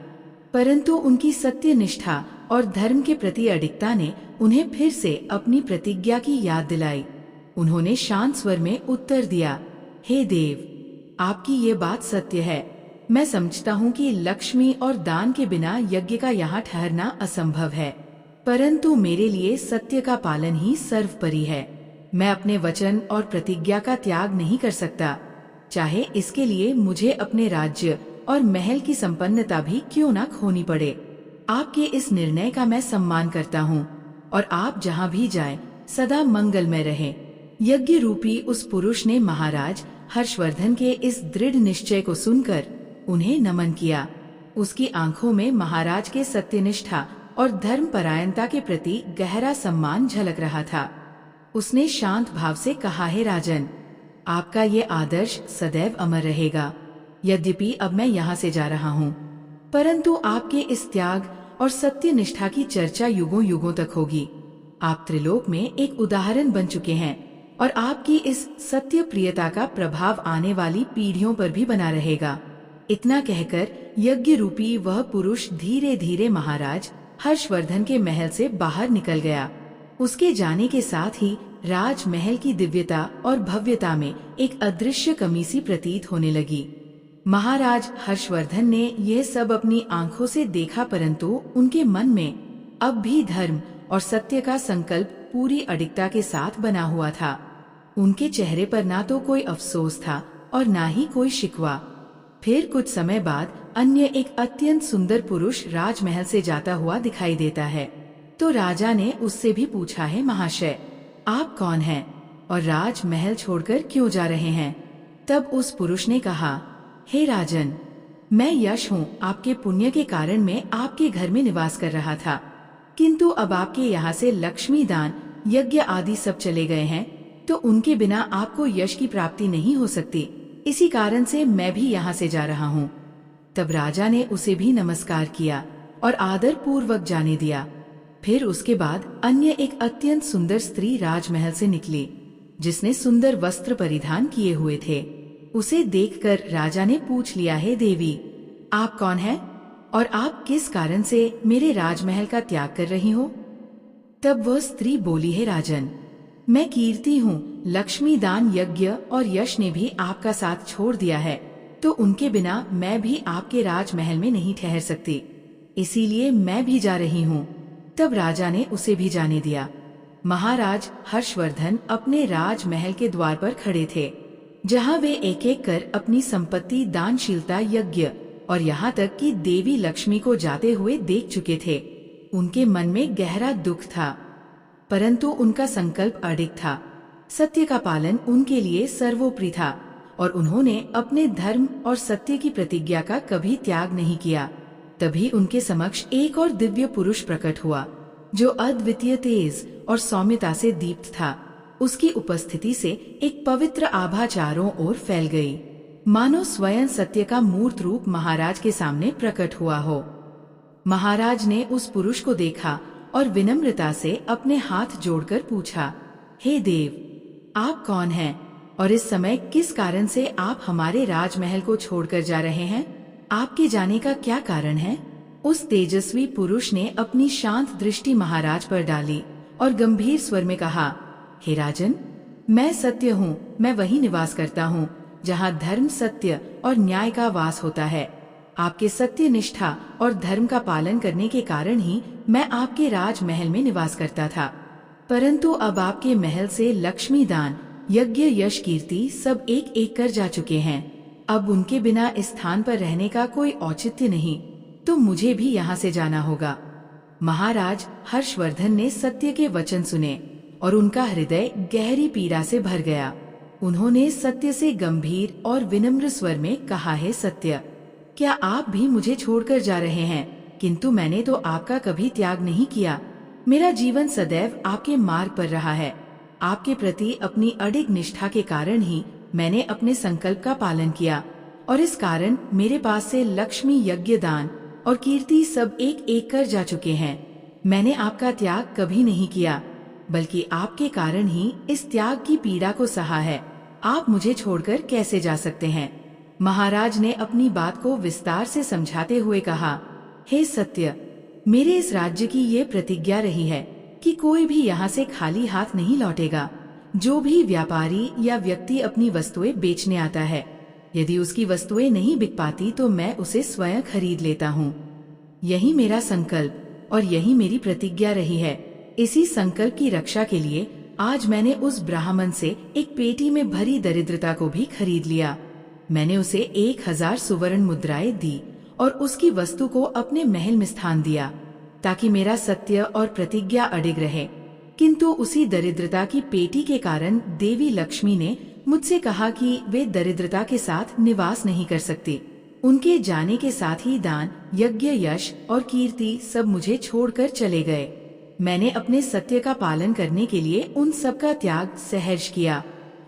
परंतु उनकी सत्य निष्ठा और धर्म के प्रति अडिगता ने उन्हें फिर से अपनी प्रतिज्ञा की याद दिलाई। उन्होंने शांत स्वर में उत्तर दिया, हे देव, आपकी ये बात सत्य है। मैं समझता हूँ कि लक्ष्मी और दान के बिना यज्ञ का यहाँ ठहरना असंभव है, परंतु मेरे लिए सत्य का पालन ही सर्वोपरि है। मैं अपने वचन और प्रतिज्ञा का त्याग नहीं कर सकता, चाहे इसके लिए मुझे अपने राज्य और महल की संपन्नता भी क्यों न खोनी पड़े। आपके इस निर्णय का मैं सम्मान करता हूँ और आप जहाँ भी जाएं सदा मंगलमय रहें। यज्ञ रूपी उस पुरुष ने महाराज हर्षवर्धन के इस दृढ़ निश्चय को सुनकर उन्हें नमन किया। उसकी आंखों में महाराज के सत्यनिष्ठा और धर्मपरायणता के प्रति गहरा सम्मान झलक रहा था। उसने शांत भाव से कहा, हे राजन, आपका ये आदर्श सदैव अमर रहेगा। यद्यपि अब मैं यहाँ से जा रहा हूँ, परंतु आपके इस त्याग और सत्य निष्ठा की चर्चा युगों युगों तक होगी। आप त्रिलोक में एक उदाहरण बन चुके हैं और आपकी इस सत्य प्रियता का प्रभाव आने वाली पीढ़ियों पर भी बना रहेगा। इतना कहकर यज्ञ रूपी वह पुरुष धीरे धीरे महाराज हर्षवर्धन के महल से बाहर निकल गया। उसके जाने के साथ ही राजमहल की दिव्यता और भव्यता में एक अदृश्य कमी सी प्रतीत होने लगी। महाराज हर्षवर्धन ने यह सब अपनी आंखों से देखा, परंतु उनके मन में अब भी धर्म और सत्य का संकल्प पूरी अडिगता के साथ बना हुआ था। उनके चेहरे पर ना तो कोई अफसोस था और ना ही कोई शिकवा। फिर कुछ समय बाद अन्य एक अत्यंत सुंदर पुरुष राजमहल से जाता हुआ दिखाई देता है। तो राजा ने उससे भी पूछा है, महाशय आप कौन हैं और राजमहल छोड़कर क्यों जा रहे हैं? तब उस पुरुष ने कहा, हे राजन, मैं यश हूँ। आपके पुण्य के कारण मैं आपके घर में निवास कर रहा था, किंतु अब आपके यहाँ से लक्ष्मी दान यज्ञ आदि सब चले गए हैं, तो उनके बिना आपको यश की प्राप्ति नहीं हो सकती। इसी कारण से मैं भी यहाँ से जा रहा हूँ। तब राजा ने उसे भी नमस्कार किया और आदर पूर्वक जाने दिया। फिर उसके बाद अन्य एक अत्यंत सुंदर स्त्री राजमहल से निकली, जिसने सुंदर वस्त्र परिधान किए हुए थे। उसे देखकर राजा ने पूछ लिया, है देवी, आप कौन हैं और आप किस कारण से मेरे राजमहल का त्याग कर रही हो? तब वह स्त्री बोली, है राजन, मैं कीर्ति हूँ। लक्ष्मी दान यज्ञ और यश ने भी आपका साथ छोड़ दिया है, तो उनके बिना मैं भी आपके राजमहल में नहीं ठहर सकती, इसीलिए मैं भी जा रही हूँ। तब राजा ने उसे भी जाने दिया। महाराज हर्षवर्धन अपने राजमहल के द्वार पर खड़े थे, जहाँ वे एक एक कर अपनी संपत्ति दानशीलता यज्ञ और यहाँ तक कि देवी लक्ष्मी को जाते हुए देख चुके थे। उनके मन में गहरा दुख था, परंतु उनका संकल्प अडिग था। सत्य का पालन उनके लिए सर्वोपरि था और उन्होंने अपने धर्म और सत्य की प्रतिज्ञा का कभी त्याग नहीं किया। तभी उनके समक्ष एक और दिव्य पुरुष प्रकट हुआ, जो अद्वितीय तेज और सौम्यता से दीप्त था। उसकी उपस्थिति से एक पवित्र आभा चारों ओर फैल गई, मानो स्वयं सत्य का मूर्त रूप महाराज के सामने प्रकट हुआ हो। महाराज ने उस पुरुष को देखा और विनम्रता से अपने हाथ जोड़कर पूछा, हे देव, आप कौन हैं और इस समय किस कारण से आप हमारे राजमहल को छोड़कर जा रहे हैं? आपके जाने का क्या कारण है? उस तेजस्वी पुरुष ने अपनी शांत दृष्टि महाराज पर डाली और गंभीर स्वर में कहा, हे राजन, मैं सत्य हूँ। मैं वही निवास करता हूँ जहाँ धर्म, सत्य और न्याय का वास होता है। आपके सत्य निष्ठा और धर्म का पालन करने के कारण ही मैं आपके राजमहल में निवास करता था, परंतु अब आपके महल से लक्ष्मी दान यज्ञ यश कीर्ति सब एक एक कर जा चुके हैं। अब उनके बिना इस स्थान पर रहने का कोई औचित्य नहीं, तो मुझे भी यहाँ से जाना होगा। महाराज हर्षवर्धन ने सत्य के वचन सुने और उनका हृदय गहरी पीड़ा से भर गया। उन्होंने सत्य से गंभीर और विनम्र स्वर में कहा, है सत्य, क्या आप भी मुझे छोड़कर जा रहे हैं? किंतु मैंने तो आपका कभी त्याग नहीं किया। मेरा जीवन सदैव आपके मार्ग पर रहा है। आपके प्रति अपनी अडिग निष्ठा के कारण ही मैंने अपने संकल्प का पालन किया और इस कारण मेरे पास से लक्ष्मी यज्ञ दान और कीर्ति सब एक एक कर जा चुके हैं। मैंने आपका त्याग कभी नहीं किया, बल्कि आपके कारण ही इस त्याग की पीड़ा को सहा है। आप मुझे छोड़कर कैसे जा सकते हैं? महाराज ने अपनी बात को विस्तार से समझाते हुए कहा, हे सत्य, मेरे इस राज्य की ये प्रतिज्ञा रही है कि कोई भी यहाँ से खाली हाथ नहीं लौटेगा। जो भी व्यापारी या व्यक्ति अपनी वस्तुएं बेचने आता है, यदि उसकी वस्तुएं नहीं बिक पाती तो मैं उसे स्वयं खरीद लेता हूँ। यही मेरा संकल्प और यही मेरी प्रतिज्ञा रही है। इसी संकल्प की रक्षा के लिए आज मैंने उस ब्राह्मण से एक पेटी में भरी दरिद्रता को भी खरीद लिया। मैंने उसे 1000 सुवर्ण मुद्राएं दी और उसकी वस्तु को अपने महल में स्थान दिया, ताकि मेरा सत्य और प्रतिज्ञा अडिग रहे। किंतु उसी दरिद्रता की पेटी के कारण देवी लक्ष्मी ने मुझसे कहा कि वे दरिद्रता के साथ निवास नहीं कर सकती। उनके जाने के साथ ही दान यज्ञ यश और कीर्ति सब मुझे छोड़कर चले गए। मैंने अपने सत्य का पालन करने के लिए उन सब का त्याग सहर्ष किया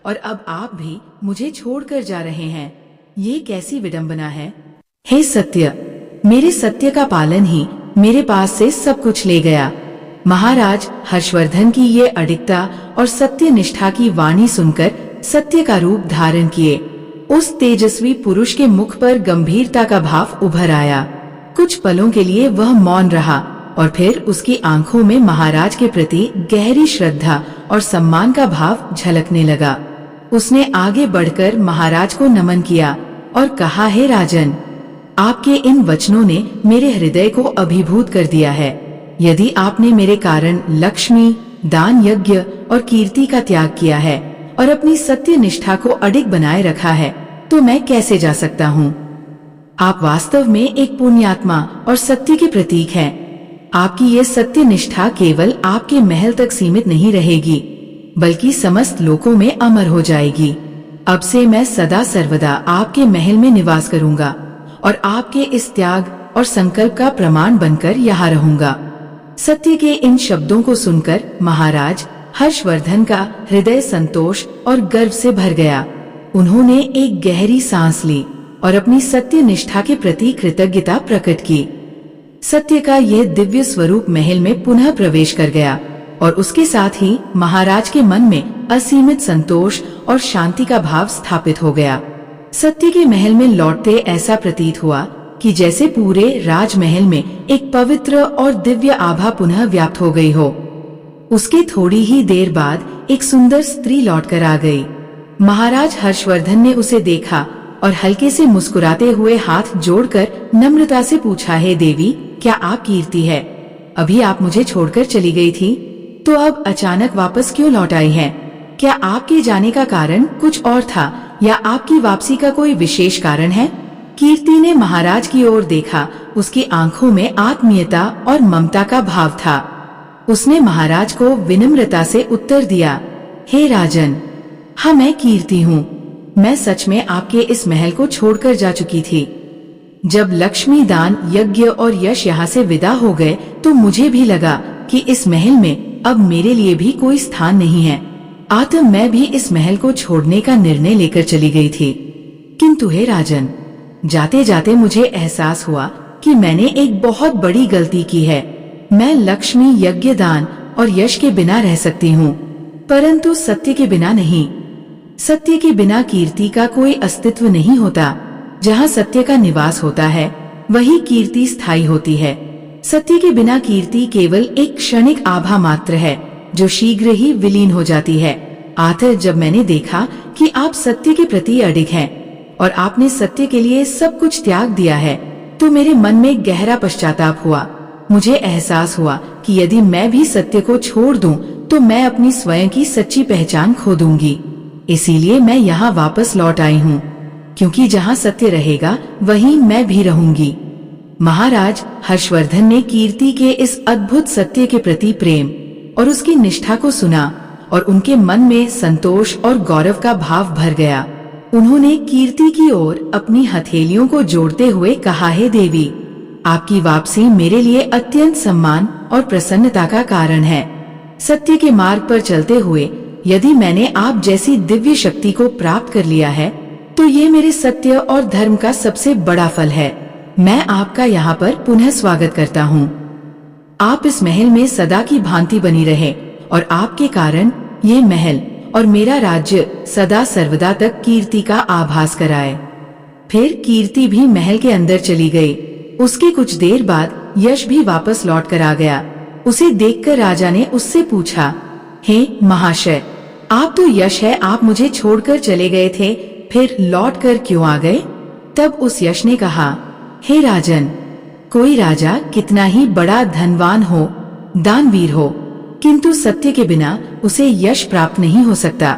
और अब आप भी मुझे छोड़कर जा रहे हैं। ये कैसी विडंबना है? हे सत्य, मेरे सत्य का पालन ही मेरे पास से सब कुछ ले गया। महाराज हर्षवर्धन की ये अडिगता और सत्य निष्ठा की वाणी सुनकर सत्य का रूप धारण किए उस तेजस्वी पुरुष के मुख पर गंभीरता का भाव उभर आया। कुछ पलों के लिए वह मौन रहा और फिर उसकी आंखों में महाराज के प्रति गहरी श्रद्धा और सम्मान का भाव झलकने लगा। उसने आगे बढ़कर महाराज को नमन किया और कहा, हे राजन, आपके इन वचनों ने मेरे हृदय को अभिभूत कर दिया है। यदि आपने मेरे कारण लक्ष्मी, दान, यज्ञ और कीर्ति का त्याग किया है और अपनी सत्य निष्ठा को अडिग बनाए रखा है, तो मैं कैसे जा सकता हूँ? आप वास्तव में एक पुण्यात्मा और सत्य के प्रतीक हैं। आपकी ये सत्य निष्ठा केवल आपके महल तक सीमित नहीं रहेगी, बल्कि समस्त लोकों में अमर हो जाएगी। अब से मैं सदा सर्वदा आपके महल में निवास करूंगा और आपके इस त्याग और संकल्प का प्रमाण बनकर यहाँ रहूंगा। सत्य के इन शब्दों को सुनकर महाराज हर्षवर्धन का हृदय संतोष और गर्व से भर गया। उन्होंने एक गहरी सांस ली और अपनी सत्य निष्ठा के प्रति कृतज्ञता प्रकट की। सत्य का यह दिव्य स्वरूप महल में पुनः प्रवेश कर गया और उसके साथ ही महाराज के मन में असीमित संतोष और शांति का भाव स्थापित हो गया। सत्य के महल में लौटते ऐसा प्रतीत हुआ कि जैसे पूरे राजमहल में एक पवित्र और दिव्य आभा पुनः व्याप्त हो गई हो। उसके थोड़ी ही देर बाद एक सुंदर स्त्री लौटकर आ गई। महाराज हर्षवर्धन ने उसे देखा और हल्के से मुस्कुराते हुए हाथ जोड़कर नम्रता से पूछा, हे देवी, क्या आप कीर्ति है? अभी आप मुझे छोड़कर चली गई थी, तो अब अचानक वापस क्यों लौट आई हैं? क्या आपके जाने का कारण कुछ और था या आपकी वापसी का कोई विशेष कारण है? कीर्ति ने महाराज की ओर देखा। उसकी आंखों में आत्मीयता और ममता का भाव था। उसने महाराज को विनम्रता से उत्तर दिया, हे राजन, हाँ, मैं कीर्ति हूँ। मैं सच में आपके इस महल को छोड़कर जा चुकी थी। जब लक्ष्मी, दान, यज्ञ और यश यहाँ से विदा हो गए तो मुझे भी लगा कि इस महल में अब मेरे लिए भी कोई स्थान नहीं है। अतः मैं भी इस महल को छोड़ने का निर्णय लेकर चली गई थी। किंतु हे राजन, जाते जाते मुझे एहसास हुआ कि मैंने एक बहुत बड़ी गलती की है। मैं लक्ष्मी, यज्ञ, दान और यश के बिना रह सकती हूँ, परंतु सत्य के बिना नहीं। सत्य के बिना कीर्ति का कोई अस्तित्व नहीं होता। जहाँ सत्य का निवास होता है, वही कीर्ति स्थायी होती है। सत्य के बिना कीर्ति केवल एक क्षणिक आभा मात्र है, जो शीघ्र ही विलीन हो जाती है। आखिर जब मैंने देखा कि आप सत्य के प्रति अडिग हैं और आपने सत्य के लिए सब कुछ त्याग दिया है, तो मेरे मन में गहरा पश्चाताप हुआ। मुझे एहसास हुआ कि यदि मैं भी सत्य को छोड़ दूं, तो मैं अपनी स्वयं की सच्ची पहचान खो दूंगी। इसीलिए मैं यहाँ वापस लौट आई हूँ, क्योंकि जहाँ सत्य रहेगा वहीं मैं भी रहूंगी। महाराज हर्षवर्धन ने कीर्ति के इस अद्भुत सत्य के प्रति प्रेम और उसकी निष्ठा को सुना और उनके मन में संतोष और गौरव का भाव भर गया। उन्होंने कीर्ति की ओर अपनी हथेलियों को जोड़ते हुए कहा, हे देवी, आपकी वापसी मेरे लिए अत्यंत सम्मान और प्रसन्नता का कारण है। सत्य के मार्ग पर चलते हुए यदि मैंने आप जैसी दिव्य शक्ति को प्राप्त कर लिया है, तो ये मेरे सत्य और धर्म का सबसे बड़ा फल है। मैं आपका यहाँ पर पुनः स्वागत करता हूँ। आप इस महल में सदा की भांति बनी रहे और आपके कारण ये महल और मेरा राज्य सदा सर्वदा तक कीर्ति का आभास कराए। फिर कीर्ति भी महल के अंदर चली गई। उसके कुछ देर बाद यश भी वापस लौट कर आ गया। उसे देखकर राजा ने उससे पूछा, हे महाशय, आप तो यश है, आप मुझे छोड़कर चले गए थे, फिर लौट कर क्यों आ गए? तब उस यश ने कहा, हे राजन, कोई राजा कितना ही बड़ा धनवान हो, दानवीर हो, किंतु सत्य के बिना उसे यश प्राप्त नहीं हो सकता।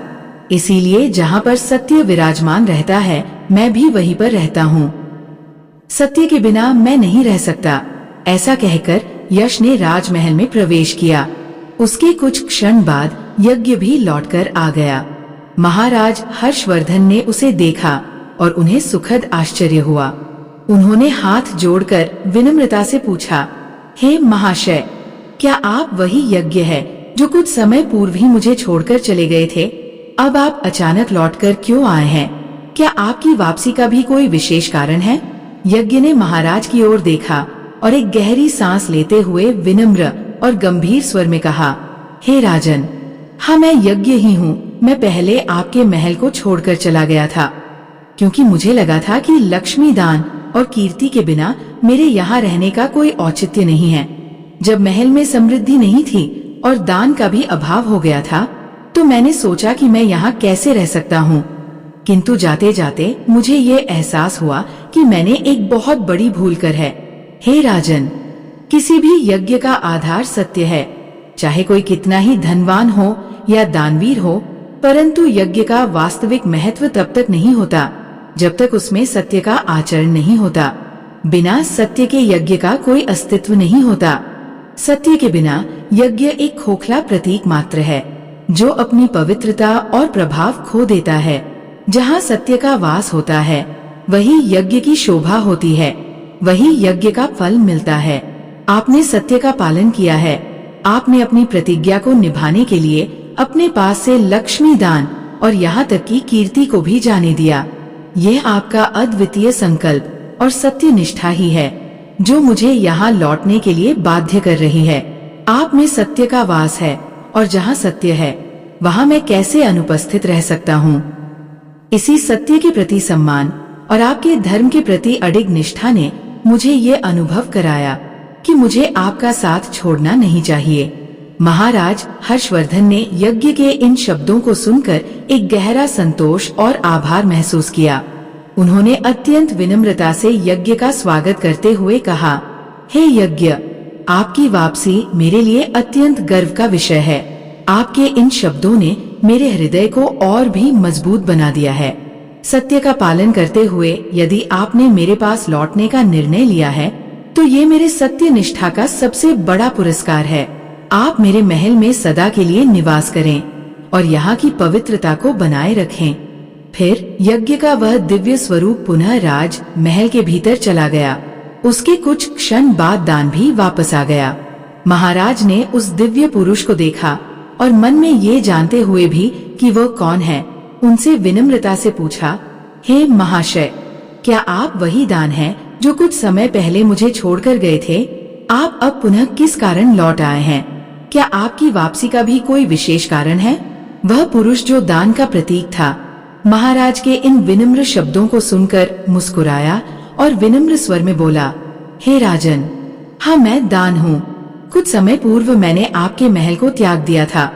इसीलिए जहाँ पर सत्य विराजमान रहता है, मैं भी वहीं पर रहता हूँ। सत्य के बिना मैं नहीं रह सकता। ऐसा कहकर यश ने राजमहल में प्रवेश किया। उसके कुछ क्षण बाद यज्ञ भी लौटकर आ गया। महाराज हर्षवर्धन ने उसे देखा और उन्हें सुखद आश्चर्य हुआ। उन्होंने हाथ जोड़कर विनम्रता से पूछा, हे महाशय, क्या आप वही यज्ञ है जो कुछ समय पूर्व ही मुझे छोड़कर चले गए थे? अब आप अचानक लौटकर क्यों आए हैं? क्या आपकी वापसी का भी कोई विशेष कारण है? यज्ञ ने महाराज की ओर देखा और एक गहरी सांस लेते हुए विनम्र और गंभीर स्वर में कहा, हे राजन, हाँ मैं यज्ञ ही हूँ। मैं पहले आपके महल को छोड़कर चला गया था क्योंकि मुझे लगा था कि लक्ष्मी दान और कीर्ति के बिना मेरे यहाँ रहने का कोई औचित्य नहीं है। जब महल में समृद्धि नहीं थी और दान का भी अभाव हो गया था तो मैंने सोचा कि मैं यहाँ कैसे रह सकता हूँ, किंतु जाते जाते मुझे ये एहसास हुआ कि मैंने एक बहुत बड़ी भूल कर है। हे राजन, किसी भी यज्ञ का आधार सत्य है, चाहे कोई कितना ही धनवान हो या दानवीर हो, परंतु यज्ञ का वास्तविक महत्व तब तक नहीं होता जब तक उसमें सत्य का आचरण नहीं होता। बिना सत्य के यज्ञ का कोई अस्तित्व नहीं होता। सत्य के बिना यज्ञ एक खोखला प्रतीक मात्र है जो अपनी पवित्रता और प्रभाव खो देता है। जहाँ सत्य का वास होता है वही यज्ञ की शोभा होती है, वही यज्ञ का फल मिलता है। आपने सत्य का पालन किया है। आपने अपनी प्रतिज्ञा को निभाने के लिए अपने पास से लक्ष्मी दान और यहाँ तक की कीर्ति को भी जाने दिया। यह आपका अद्वितीय संकल्प और सत्य निष्ठा ही है जो मुझे यहाँ लौटने के लिए बाध्य कर रही है। आप में सत्य का वास है और जहाँ सत्य है वहाँ मैं कैसे अनुपस्थित रह सकता हूँ। इसी सत्य के प्रति सम्मान और आपके धर्म के प्रति अडिग निष्ठा ने मुझे ये अनुभव कराया कि मुझे आपका साथ छोड़ना नहीं चाहिए। महाराज हर्षवर्धन ने यज्ञ के इन शब्दों को सुनकर एक गहरा संतोष और आभार महसूस किया। उन्होंने अत्यंत विनम्रता से यज्ञ का स्वागत करते हुए कहा, हे यज्ञ, आपकी वापसी मेरे लिए अत्यंत गर्व का विषय है। आपके इन शब्दों ने मेरे हृदय को और भी मजबूत बना दिया है। सत्य का पालन करते हुए यदि आपने मेरे पास लौटने का निर्णय लिया है तो ये मेरे सत्य निष्ठा का सबसे बड़ा पुरस्कार है। आप मेरे महल में सदा के लिए निवास करें और यहाँ की पवित्रता को बनाए रखें। फिर यज्ञ का वह दिव्य स्वरूप पुनः राज महल के भीतर चला गया। उसके कुछ क्षण बाद दान भी वापस आ गया। महाराज ने उस दिव्य पुरुष को देखा और मन में ये जानते हुए भी कि वह कौन है, उनसे विनम्रता से पूछा, हे महाशय, क्या आप वही दान हैं जो कुछ समय पहले मुझे छोड़कर गए थे? आप अब पुनः किस कारण लौट आए हैं? क्या आपकी वापसी का भी कोई विशेष कारण है? वह पुरुष जो दान का प्रतीक था महाराज के इन विनम्र शब्दों को सुनकर मुस्कुराया और विनम्र स्वर में बोला, हे राजन, हाँ मैं दान हूँ। कुछ समय पूर्व मैंने आपके महल को त्याग दिया था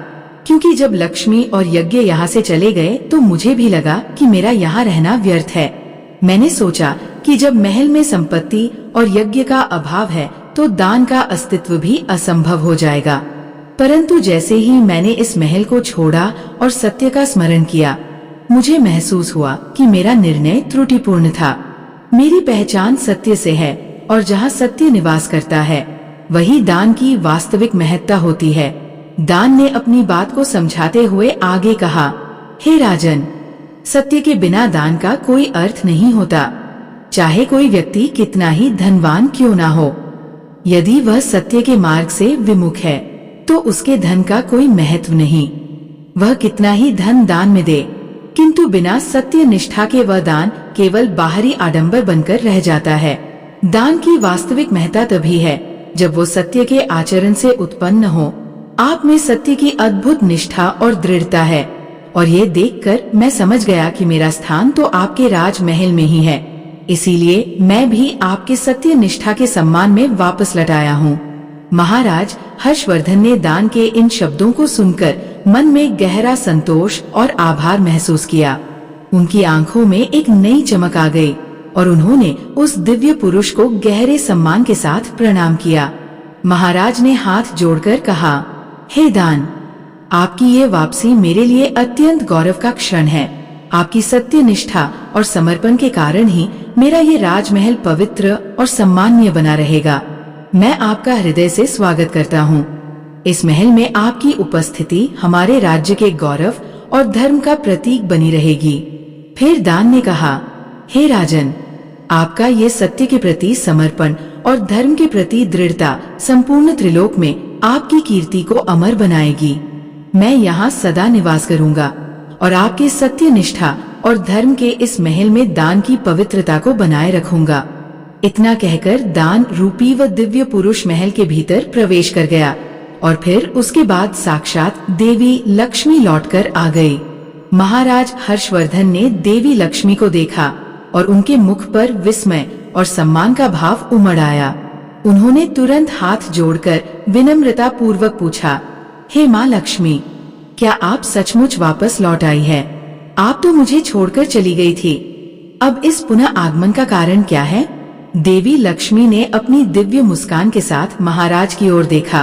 क्योंकि जब लक्ष्मी और यज्ञ यहाँ से चले गए तो मुझे भी लगा कि मेरा यहाँ रहना व्यर्थ है। मैंने सोचा कि जब महल में संपत्ति और यज्ञ का अभाव है तो दान का अस्तित्व भी असंभव हो जाएगा। परंतु जैसे ही मैंने इस महल को छोड़ा और सत्य का स्मरण किया, मुझे महसूस हुआ कि मेरा निर्णय त्रुटिपूर्ण था। मेरी पहचान सत्य से है और जहाँ सत्य निवास करता है वही दान की वास्तविक महत्ता होती है। दान ने अपनी बात को समझाते हुए आगे कहा, हे राजन, सत्य के बिना दान का कोई अर्थ नहीं होता। चाहे कोई व्यक्ति कितना ही धनवान क्यों ना हो, यदि वह सत्य के मार्ग से विमुख है तो उसके धन का कोई महत्व नहीं। वह कितना ही धन दान में दे, किंतु बिना सत्य निष्ठा के वह दान केवल बाहरी आडंबर बनकर रह जाता है। दान की वास्तविक महत्ता तभी है जब वो सत्य के आचरण से उत्पन्न हो। आप में सत्य की अद्भुत निष्ठा और दृढ़ता है और ये देखकर मैं समझ गया कि मेरा स्थान तो आपके राजमहल में ही है। इसीलिए मैं भी आपके सत्य निष्ठा के सम्मान में वापस लौट आया हूँ। महाराज हर्षवर्धन ने दान के इन शब्दों को सुनकर मन में गहरा संतोष और आभार महसूस किया। उनकी आंखों में एक नई चमक आ गई और उन्होंने उस दिव्य पुरुष को गहरे सम्मान के साथ प्रणाम किया। महाराज ने हाथ जोड़कर कहा, हे दान, आपकी ये वापसी मेरे लिए अत्यंत गौरव का क्षण है। आपकी सत्य निष्ठा और समर्पण के कारण ही मेरा ये राजमहल पवित्र और सम्माननीय बना रहेगा। मैं आपका हृदय से स्वागत करता हूँ। इस महल में आपकी उपस्थिति हमारे राज्य के गौरव और धर्म का प्रतीक बनी रहेगी। फिर दान ने कहा, हे राजन, आपका ये सत्य के प्रति समर्पण और धर्म के प्रति दृढ़ता संपूर्ण त्रिलोक में आपकी कीर्ति को अमर बनाएगी। मैं यहाँ सदा निवास करूँगा और आपके सत्य निष्ठा और धर्म के इस महल में दान की पवित्रता को बनाए रखूंगा। इतना कहकर दान रूपी व दिव्य पुरुष महल के भीतर प्रवेश कर गया और फिर उसके बाद साक्षात देवी लक्ष्मी लौटकर आ गई। महाराज हर्षवर्धन ने देवी लक्ष्मी को देखा और उनके मुख पर विस्मय और सम्मान का भाव उमड़ आया। उन्होंने तुरंत हाथ जोड़कर विनम्रता पूर्वक पूछा, हे माँ लक्ष्मी, क्या आप सचमुच वापस लौट आई है? आप तो मुझे छोड़कर चली गई थी। अब इस पुनः आगमन का कारण क्या है? देवी लक्ष्मी ने अपनी दिव्य मुस्कान के साथ महाराज की ओर देखा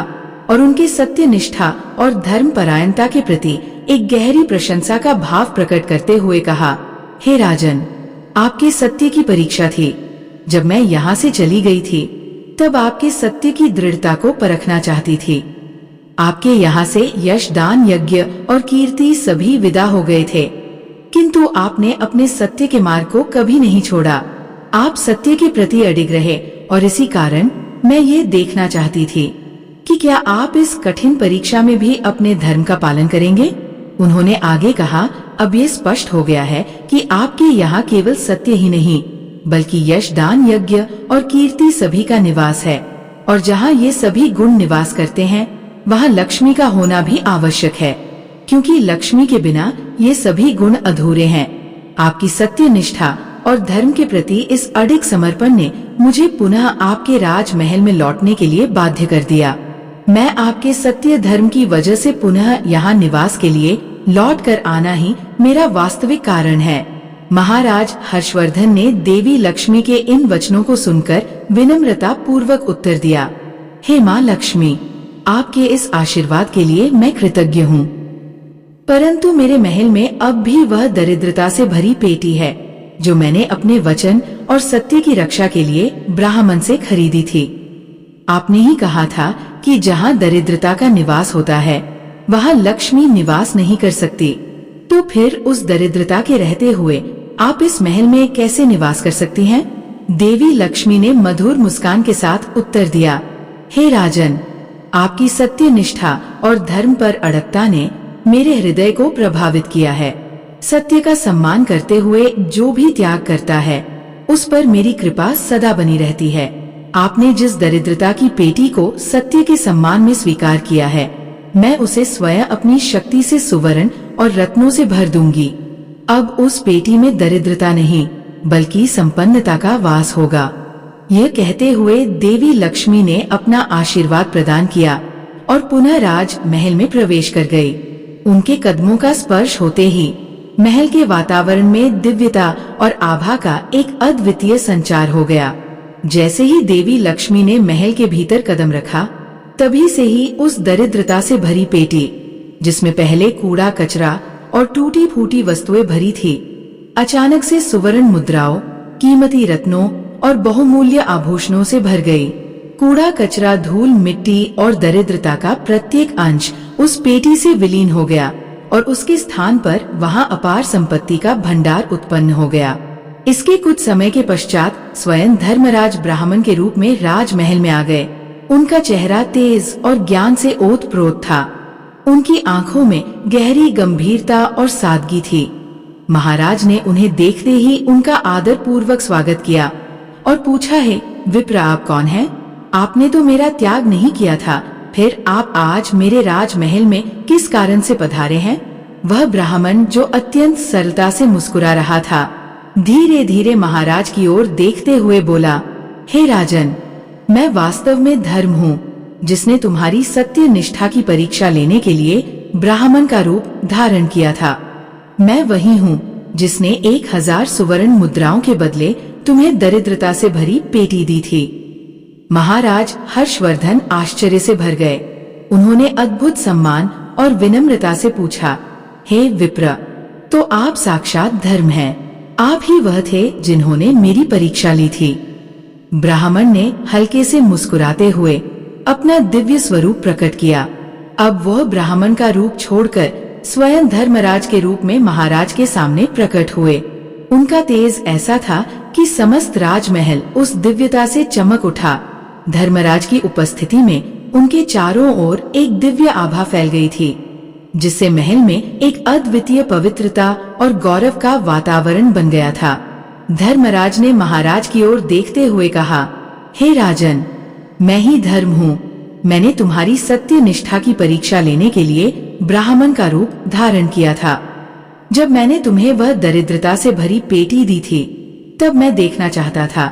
और उनके सत्य निष्ठा और धर्म परायणता के प्रति एक गहरी प्रशंसा का भाव प्रकट करते हुए कहा, हे राजन, आपके सत्य की परीक्षा थी। जब मैं यहाँ से चली गई थी तब आपके सत्य की दृढ़ता को परखना चाहती थी। आपके यहाँ से यश, दान, यज्ञ और कीर्ति सभी विदा हो गए थे, किंतु आपने अपने सत्य के मार्ग को कभी नहीं छोड़ा। आप सत्य के प्रति अडिग रहे और इसी कारण मैं ये देखना चाहती थी कि क्या आप इस कठिन परीक्षा में भी अपने धर्म का पालन करेंगे। उन्होंने आगे कहा, अब ये स्पष्ट हो गया है कि आपके यहाँ केवल सत्य ही नहीं बल्कि यश, दान, यज्ञ और कीर्ति सभी का निवास है, और जहाँ ये सभी गुण निवास करते हैं वहाँ लक्ष्मी का होना भी आवश्यक है, क्योंकि लक्ष्मी के बिना ये सभी गुण अधूरे हैं। आपकी सत्य निष्ठा और धर्म के प्रति इस अडिग समर्पण ने मुझे पुनः आपके राजमहल में लौटने के लिए बाध्य कर दिया। मैं आपके सत्य धर्म की वजह से पुनः यहाँ निवास के लिए लौट कर आना ही मेरा वास्तविक कारण है। महाराज हर्षवर्धन ने देवी लक्ष्मी के इन वचनों को सुनकर विनम्रता पूर्वक उत्तर दिया, हे माँ लक्ष्मी, आपके इस आशीर्वाद के लिए मैं कृतज्ञ हूँ, परंतु मेरे महल में अब भी वह दरिद्रता से भरी पेटी है जो मैंने अपने वचन और सत्य की रक्षा के लिए ब्राह्मण से खरीदी थी। आपने ही कहा था कि जहाँ दरिद्रता का निवास होता है वहाँ लक्ष्मी निवास नहीं कर सकती, तो फिर उस दरिद्रता के रहते हुए आप इस महल में कैसे निवास कर सकती हैं? देवी लक्ष्मी ने मधुर मुस्कान के साथ उत्तर दिया, हे राजन, आपकी सत्य निष्ठा और धर्म पर अड़गता ने मेरे हृदय को प्रभावित किया है। सत्य का सम्मान करते हुए जो भी त्याग करता है उस पर मेरी कृपा सदा बनी रहती है। आपने जिस दरिद्रता की पेटी को सत्य के सम्मान में स्वीकार किया है, मैं उसे स्वयं अपनी शक्ति से सुवर्ण और रत्नों से भर दूंगी। अब उस पेटी में दरिद्रता नहीं बल्कि संपन्नता का वास होगा। यह कहते हुए देवी लक्ष्मी ने अपना आशीर्वाद प्रदान किया और पुनः राज महल में प्रवेश कर गई। उनके कदमों का स्पर्श होते ही महल के वातावरण में दिव्यता और आभा का एक अद्वितीय संचार हो गया। जैसे ही देवी लक्ष्मी ने महल के भीतर कदम रखा, तभी से ही उस दरिद्रता से भरी पेटी, जिसमें पहले कूड़ा कचरा और टूटी फूटी वस्तुएं भरी थी, अचानक से सुवर्ण मुद्राओं, कीमती रत्नों और बहुमूल्य आभूषणों से भर गई। कूड़ा कचरा, धूल, मिट्टी और दरिद्रता का प्रत्येक अंश उस पेटी से विलीन हो गया और उसके स्थान पर वहां अपार संपत्ति का भंडार उत्पन्न हो गया। इसके कुछ समय के पश्चात स्वयं धर्मराज ब्राह्मण के रूप में राजमहल में आ गए। उनका चेहरा तेज और ज्ञान से ओतप्रोत था। उनकी आंखों में गहरी गंभीरता और सादगी थी। महाराज ने उन्हें देखते ही उनका आदर पूर्वक स्वागत किया और पूछा, है विप्र, आप कौन हैं? आपने तो मेरा त्याग नहीं किया था, फिर आप आज मेरे राजमहल में किस कारण से पधारे हैं? वह ब्राह्मण जो अत्यंत सरलता से मुस्कुरा रहा था, धीरे धीरे महाराज की ओर देखते हुए बोला, हे राजन, मैं वास्तव में धर्म हूँ, जिसने तुम्हारी सत्य निष्ठा की परीक्षा लेने के लिए ब्राह्मण का रूप धारण किया था। मैं वही हूँ जिसने 1000 सुवर्ण मुद्राओं के बदले तुम्हें दरिद्रता से भरी पेटी दी थी। महाराज हर्षवर्धन आश्चर्य से भर गए। उन्होंने अद्भुत सम्मान और विनम्रता से पूछा, हे विप्र, तो आप साक्षात धर्म हैं। आप ही वह थे जिन्होंने मेरी परीक्षा ली थी। ब्राह्मण ने हल्के से मुस्कुराते हुए अपना दिव्य स्वरूप प्रकट किया। अब वह ब्राह्मण का रूप छोड़कर स्वयं धर्मराज के रूप में महाराज के सामने प्रकट हुए। उनका तेज ऐसा था कि समस्त राजमहल उस दिव्यता से चमक उठा। धर्मराज की उपस्थिति में उनके चारों ओर एक दिव्य आभा फैल गई थी, जिससे महल में एक अद्वितीय पवित्रता और गौरव का वातावरण बन गया था। धर्मराज ने महाराज की ओर देखते हुए कहा, हे राजन, मैं ही धर्म हूँ। मैंने तुम्हारी सत्य निष्ठा की परीक्षा लेने के लिए ब्राह्मण का रूप धारण किया था। जब मैंने तुम्हें वह दरिद्रता से भरी पेटी दी थी, तब मैं देखना चाहता था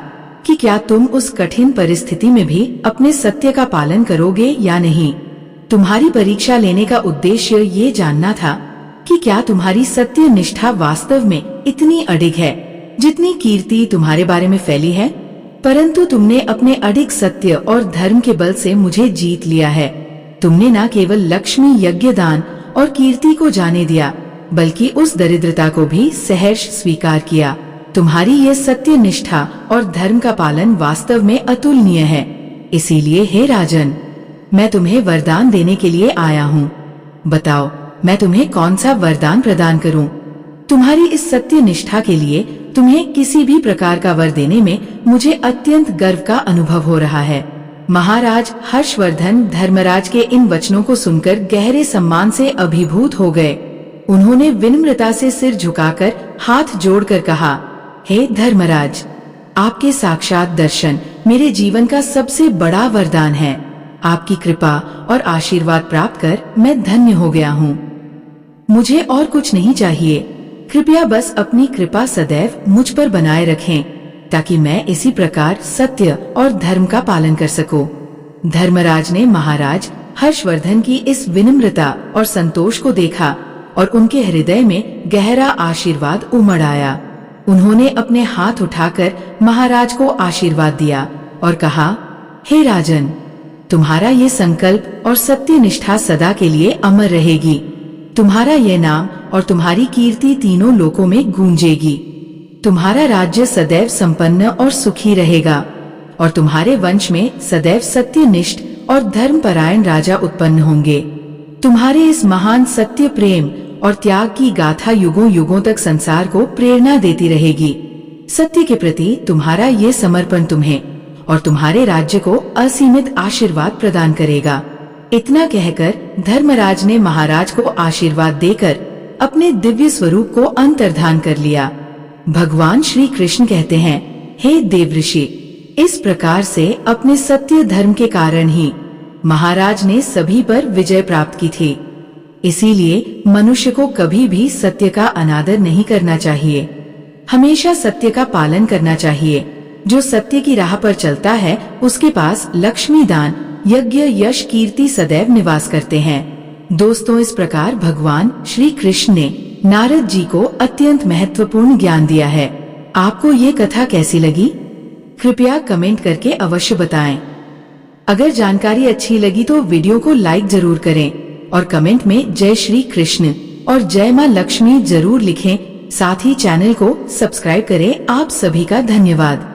कि क्या तुम उस कठिन परिस्थिति में भी अपने सत्य का पालन करोगे या नहीं। तुम्हारी परीक्षा लेने का उद्देश्य ये जानना था कि क्या तुम्हारी सत्य निष्ठा वास्तव में इतनी अडिग है जितनी कीर्ति तुम्हारे बारे में फैली है। परंतु तुमने अपने अडिग सत्य और धर्म के बल से मुझे जीत लिया है। तुमने न केवल लक्ष्मी यज्ञ दान और कीर्ति को जाने दिया, बल्कि उस दरिद्रता को भी सहर्ष स्वीकार किया। तुम्हारी ये सत्य निष्ठा और धर्म का पालन वास्तव में अतुलनीय है। इसीलिए हे राजन, मैं तुम्हें वरदान देने के लिए आया हूँ। बताओ, मैं तुम्हें कौन सा वरदान प्रदान करूँ। तुम्हारी इस सत्य निष्ठा के लिए तुम्हें किसी भी प्रकार का वर देने में मुझे अत्यंत गर्व का अनुभव हो रहा है। महाराज हर्षवर्धन धर्मराज के इन वचनों को सुनकर गहरे सम्मान से अभिभूत हो गए। उन्होंने विनम्रता से सिर झुकाकर हाथ जोड़कर कहा, हे धर्मराज, आपके साक्षात दर्शन मेरे जीवन का सबसे बड़ा वरदान है। आपकी कृपा और आशीर्वाद प्राप्त कर मैं धन्य हो गया हूँ। मुझे और कुछ नहीं चाहिए। कृपया बस अपनी कृपा सदैव मुझ पर बनाए रखें, ताकि मैं इसी प्रकार सत्य और धर्म का पालन कर सकूं। धर्मराज ने महाराज हर्षवर्धन की इस विनम्रता और संतोष को देखा और उनके हृदय में गहरा आशीर्वाद उमड़ आया। उन्होंने अपने हाथ उठाकर महाराज को आशीर्वाद दिया और कहा, हे राजन, तुम्हारा ये संकल्प और सत्य निष्ठा सदा के लिए अमर रहेगी। तुम्हारा ये नाम और तुम्हारी कीर्ति तीनों लोकों में गूंजेगी। तुम्हारा राज्य सदैव संपन्न और सुखी रहेगा और तुम्हारे वंश में सदैव सत्यनिष्ठ और धर्मपरायण राजा उत्पन्न होंगे। तुम्हारे इस महान सत्य प्रेम और त्याग की गाथा युगों युगों तक संसार को प्रेरणा देती रहेगी। सत्य के प्रति तुम्हारा ये समर्पण तुम्हें और तुम्हारे राज्य को असीमित आशीर्वाद प्रदान करेगा। इतना कहकर धर्मराज ने महाराज को आशीर्वाद देकर अपने दिव्य स्वरूप को अंतर्धान कर लिया। भगवान श्री कृष्ण कहते हैं, हे देवऋषि, इस प्रकार से अपने सत्य धर्म के कारण ही महाराज ने सभी पर विजय प्राप्त की थी। इसीलिए मनुष्य को कभी भी सत्य का अनादर नहीं करना चाहिए। हमेशा सत्य का पालन करना चाहिए। जो सत्य की राह पर चलता है उसके पास लक्ष्मी दान, यज्ञ, यश, कीर्ति सदैव निवास करते हैं। दोस्तों, इस प्रकार भगवान श्री कृष्ण ने नारद जी को अत्यंत महत्वपूर्ण ज्ञान दिया है। आपको ये कथा कैसी लगी? कृपया कमेंट करके अवश्य बताएं। अगर जानकारी अच्छी लगी तो वीडियो को लाइक जरूर करें और कमेंट में जय श्री कृष्ण और जय मां लक्ष्मी जरूर लिखें। साथ ही चैनल को सब्सक्राइब करें। आप सभी का धन्यवाद।